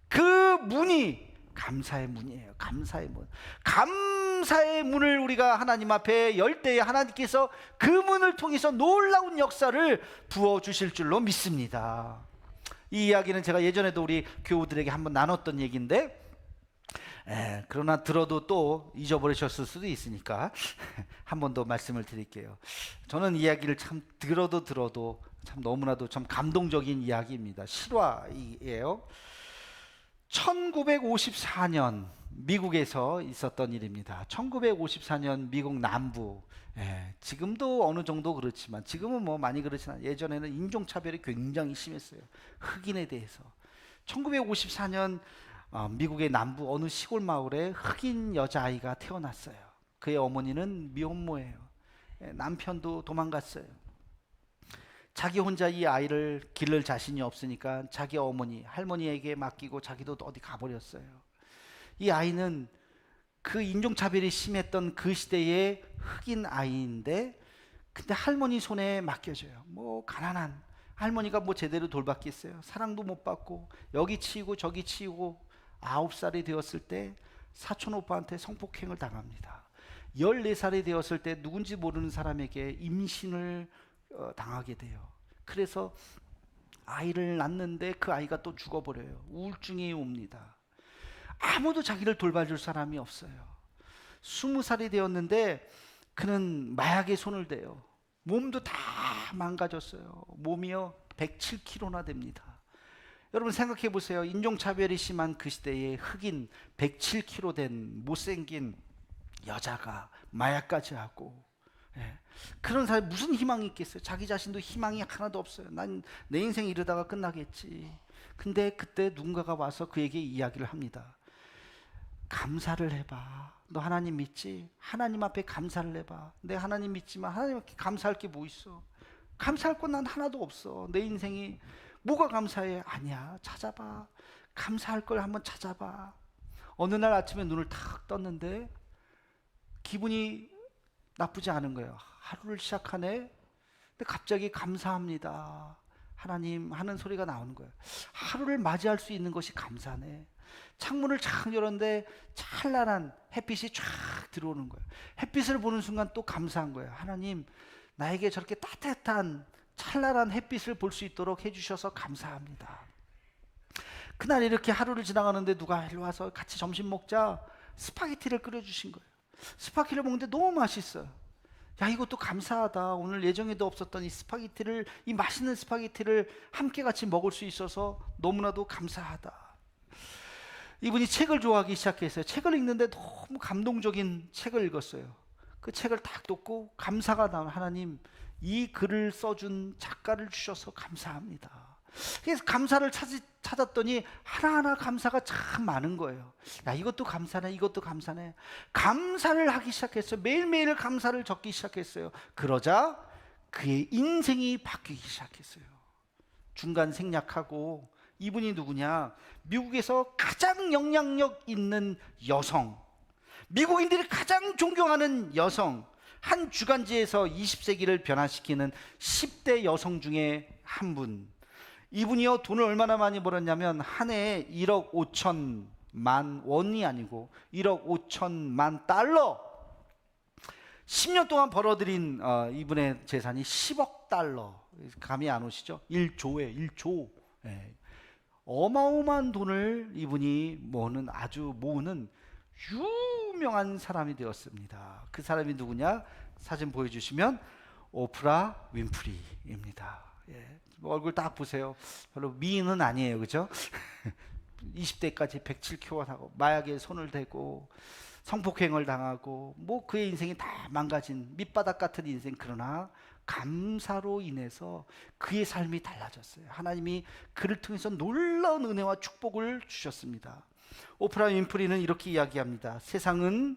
그 문이 감사의 문이에요. 감사의 문. 감사의 문을 우리가 하나님 앞에 열 때에 하나님께서 그 문을 통해서 놀라운 역사를 부어주실 줄로 믿습니다. 이 이야기는 제가 예전에도 우리 교우들에게 한번 나눴던 얘기인데, 그러나 들어도 또 잊어버리셨을 수도 있으니까 한 번 더 말씀을 드릴게요. 저는 이야기를 참 들어도 참 너무나도 참 감동적인 이야기입니다. 실화이에요. 1954년 미국에서 있었던 일입니다. 1954년 미국 남부, 지금도 어느 정도 그렇지만, 지금은 뭐 많이 그렇지만 예전에는 인종차별이 굉장히 심했어요. 흑인에 대해서. 1954년 미국의 남부 어느 시골 마을에 흑인 여자아이가 태어났어요. 그의 어머니는 미혼모예요. 남편도 도망갔어요. 자기 혼자 이 아이를 기를 자신이 없으니까 자기 어머니, 할머니에게 맡기고 자기도 어디 가버렸어요. 이 아이는 그 인종차별이 심했던 그 시대의 흑인 아이인데, 근데 할머니 손에 맡겨져요. 뭐 가난한 할머니가 뭐 제대로 돌봤겠어요. 사랑도 못 받고 여기 치이고 저기 치이고 9살이 되었을 때 사촌 오빠한테 성폭행을 당합니다. 14살이 되었을 때 누군지 모르는 사람에게 임신을 당하게 돼요. 그래서 아이를 낳는데 그 아이가 또 죽어버려요. 우울증이 옵니다. 아무도 자기를 돌봐줄 사람이 없어요. 20살이 되었는데 그는 마약에 손을 대요. 몸도 다 망가졌어요. 몸이요 107kg나 됩니다. 여러분 생각해 보세요. 인종차별이 심한 그 시대에 흑인 107kg 된 못생긴 여자가 마약까지 하고, 그런 사람이 무슨 희망이 있겠어요? 자기 자신도 희망이 하나도 없어요. 난 내 인생 이러다가 끝나겠지. 근데 그때 누군가가 와서 그에게 이야기를 합니다. 감사를 해봐. 너 하나님 믿지? 하나님 앞에 감사를 해봐. 내 하나님 믿지만 하나님 앞에 감사할 게 뭐 있어? 감사할 건 난 하나도 없어. 내 인생이 뭐가 감사해? 아니야. 찾아봐. 감사할 걸 한번 찾아봐. 어느 날 아침에 눈을 탁 떴는데 기분이 나쁘지 않은 거예요. 하루를 시작하네. 근데 갑자기 감사합니다 하나님 하는 소리가 나오는 거예요. 하루를 맞이할 수 있는 것이 감사네. 창문을 쫙 열었는데 찬란한 햇빛이 쫙 들어오는 거예요. 햇빛을 보는 순간 또 감사한 거예요. 하나님, 나에게 저렇게 따뜻한 찬란한 햇빛을 볼 수 있도록 해주셔서 감사합니다. 그날 이렇게 하루를 지나가는데 누가 일로 와서 같이 점심 먹자, 스파게티를 끓여주신 거예요. 스파게티를 먹는데 너무 맛있어요. 야, 이것도 감사하다. 오늘 예정에도 없었던 이 스파게티를, 이 맛있는 스파게티를 함께 같이 먹을 수 있어서 너무나도 감사하다. 이분이 책을 좋아하기 시작했어요. 책을 읽는데 너무 감동적인 책을 읽었어요. 그 책을 딱 덮고 감사가 나온 하나님, 이 글을 써준 작가를 주셔서 감사합니다. 그래서 감사를 찾았더니 하나하나 감사가 참 많은 거예요. 야, 이것도 감사네, 이것도 감사네. 감사를 하기 시작했어요. 매일매일 감사를 적기 시작했어요. 그러자 그의 인생이 바뀌기 시작했어요. 중간 생략하고, 이분이 누구냐? 미국에서 가장 영향력 있는 여성, 미국인들이 가장 존경하는 여성, 한 주간지에서 20세기를 변화시키는 10대 여성 중에 한 분. 이분이요, 돈을 얼마나 많이 벌었냐면 한 해에 1억 5천만 원이 아니고 1억 5천만 달러. 10년 동안 벌어들인 이분의 재산이 10억 달러. 감이 안 오시죠? 1조에 1조. 네. 어마어마한 돈을 이분이 모으는 유명한 사람이 되었습니다. 그 사람이 누구냐? 사진 보여주시면 오프라 윈프리입니다. 예. 얼굴 딱 보세요. 별로 미인은 아니에요, 그죠? 20대까지 107kg 하고 마약에 손을 대고 성폭행을 당하고 뭐 그의 인생이 다 망가진 밑바닥 같은 인생. 그러나 감사로 인해서 그의 삶이 달라졌어요. 하나님이 그를 통해서 놀라운 은혜와 축복을 주셨습니다. 오프라 윈프리는 이렇게 이야기합니다. 세상은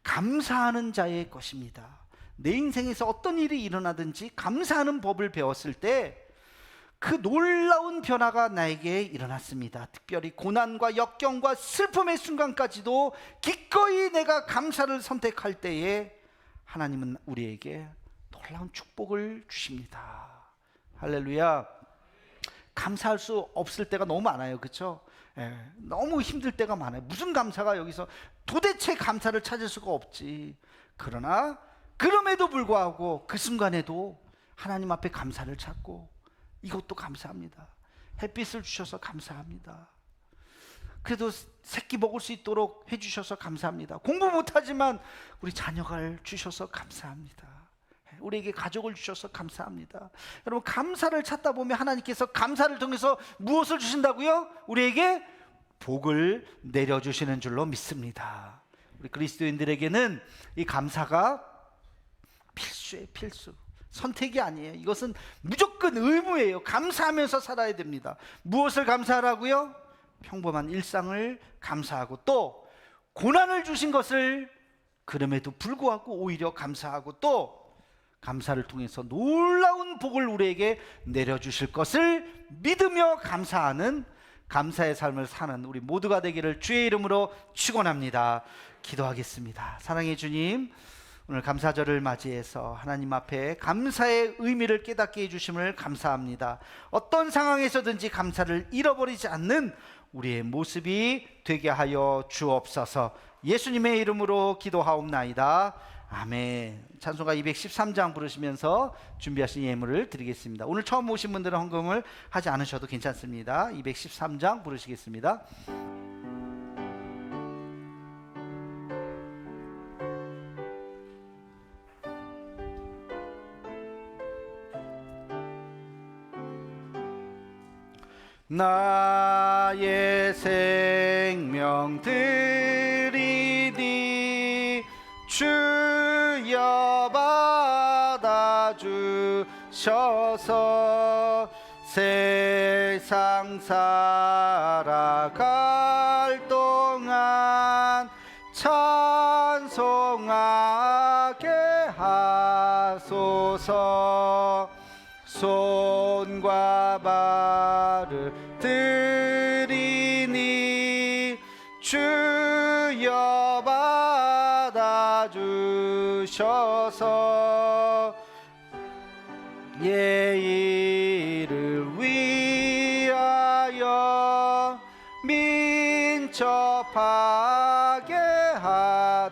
감사하는 자의 것입니다. 내 인생에서 어떤 일이 일어나든지 감사하는 법을 배웠을 때 그 놀라운 변화가 나에게 일어났습니다. 특별히 고난과 역경과 슬픔의 순간까지도 기꺼이 내가 감사를 선택할 때에 하나님은 우리에게 놀라운 축복을 주십니다. 할렐루야. 감사할 수 없을 때가 너무 많아요, 그렇죠? 예, 너무 힘들 때가 많아요. 무슨 감사가 여기서, 도대체 감사를 찾을 수가 없지. 그러나 그럼에도 불구하고 그 순간에도 하나님 앞에 감사를 찾고, 이것도 감사합니다. 햇빛을 주셔서 감사합니다. 그래도 새끼 먹을 수 있도록 해주셔서 감사합니다. 공부 못하지만 우리 자녀를 주셔서 감사합니다. 우리에게 가족을 주셔서 감사합니다. 여러분, 감사를 찾다 보면 하나님께서 감사를 통해서 무엇을 주신다고요? 우리에게 복을 내려주시는 줄로 믿습니다. 우리 그리스도인들에게는 이 감사가 필수예요, 필수. 선택이 아니에요. 이것은 무조건 의무예요. 감사하면서 살아야 됩니다. 무엇을 감사하라고요? 평범한 일상을 감사하고, 또 고난을 주신 것을 그럼에도 불구하고 오히려 감사하고, 또 감사를 통해서 놀라운 복을 우리에게 내려주실 것을 믿으며 감사하는, 감사의 삶을 사는 우리 모두가 되기를 주의 이름으로 축원합니다. 기도하겠습니다. 사랑의 주님, 오늘 감사절을 맞이해서 하나님 앞에 감사의 의미를 깨닫게 해주심을 감사합니다. 어떤 상황에서든지 감사를 잃어버리지 않는 우리의 모습이 되게 하여 주옵소서. 예수님의 이름으로 기도하옵나이다. 아멘. 찬송가 213장 부르시면서 준비하신 예물을 드리겠습니다. 오늘 처음 오신 분들은 헌금을 하지 않으셔도 괜찮습니다. 213장 부르시겠습니다. 나의 생명 드리니 주여 받아주셔서 세상 살아갈 동안 찬송하게 하소서. 손과 발을 드리니 주여 받아주셔서 예의를 위하여 민첩하게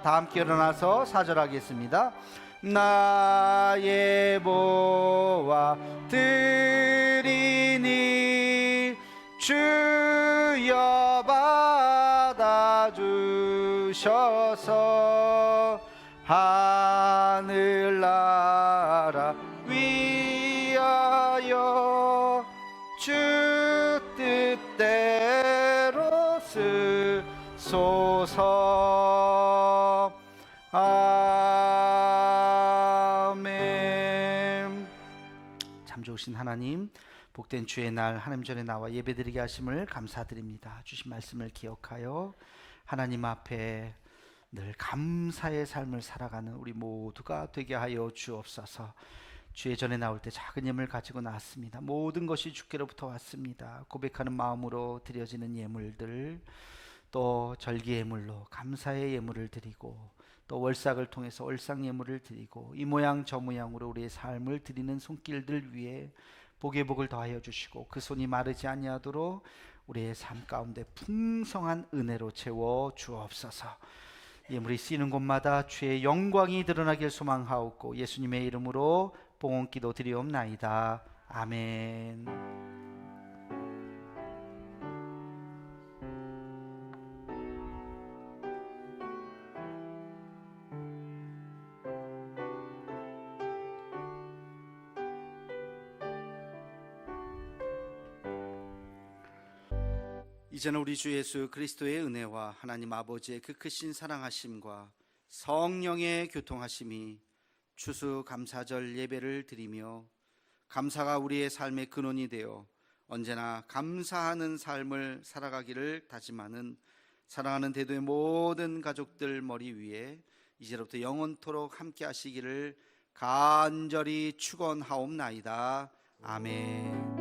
다 함께 일어나서 사절하겠습니다. 나의 보아 드리니 주여 받아주셔서 하늘나라 위하여 주 뜻대로 쓰소서. 아멘. 참 좋으신 하나님, 복된 주의 날 하나님 전에 나와 예배드리게 하심을 감사드립니다. 주신 말씀을 기억하여 하나님 앞에 늘 감사의 삶을 살아가는 우리 모두가 되게 하여 주옵소서. 주의 전에 나올 때 작은 예물 가지고 나왔습니다. 모든 것이 주께로부터 왔습니다. 고백하는 마음으로 드려지는 예물들, 또 절기 예물로 감사의 예물을 드리고, 또 월삭을 통해서 월삭 예물을 드리고, 이 모양 저 모양으로 우리의 삶을 드리는 손길들 위에 복의 복을 더하여 주시고, 그 손이 마르지 아니하도록 우리의 삶 가운데 풍성한 은혜로 채워 주옵소서. 예물이 쓰이는 곳마다 주의 영광이 드러나길 소망하옵고 예수님의 이름으로 봉헌기도 드리옵나이다. 아멘. 이제는 우리 주 예수 그리스도의 은혜와 하나님 아버지의 그 크신 사랑하심과 성령의 교통하심이 추수감사절 예배를 드리며 감사가 우리의 삶의 근원이 되어 언제나 감사하는 삶을 살아가기를 다짐하는 사랑하는 대도의 모든 가족들 머리 위에 이제로부터 영원토록 함께 하시기를 간절히 축원하옵나이다. 아멘.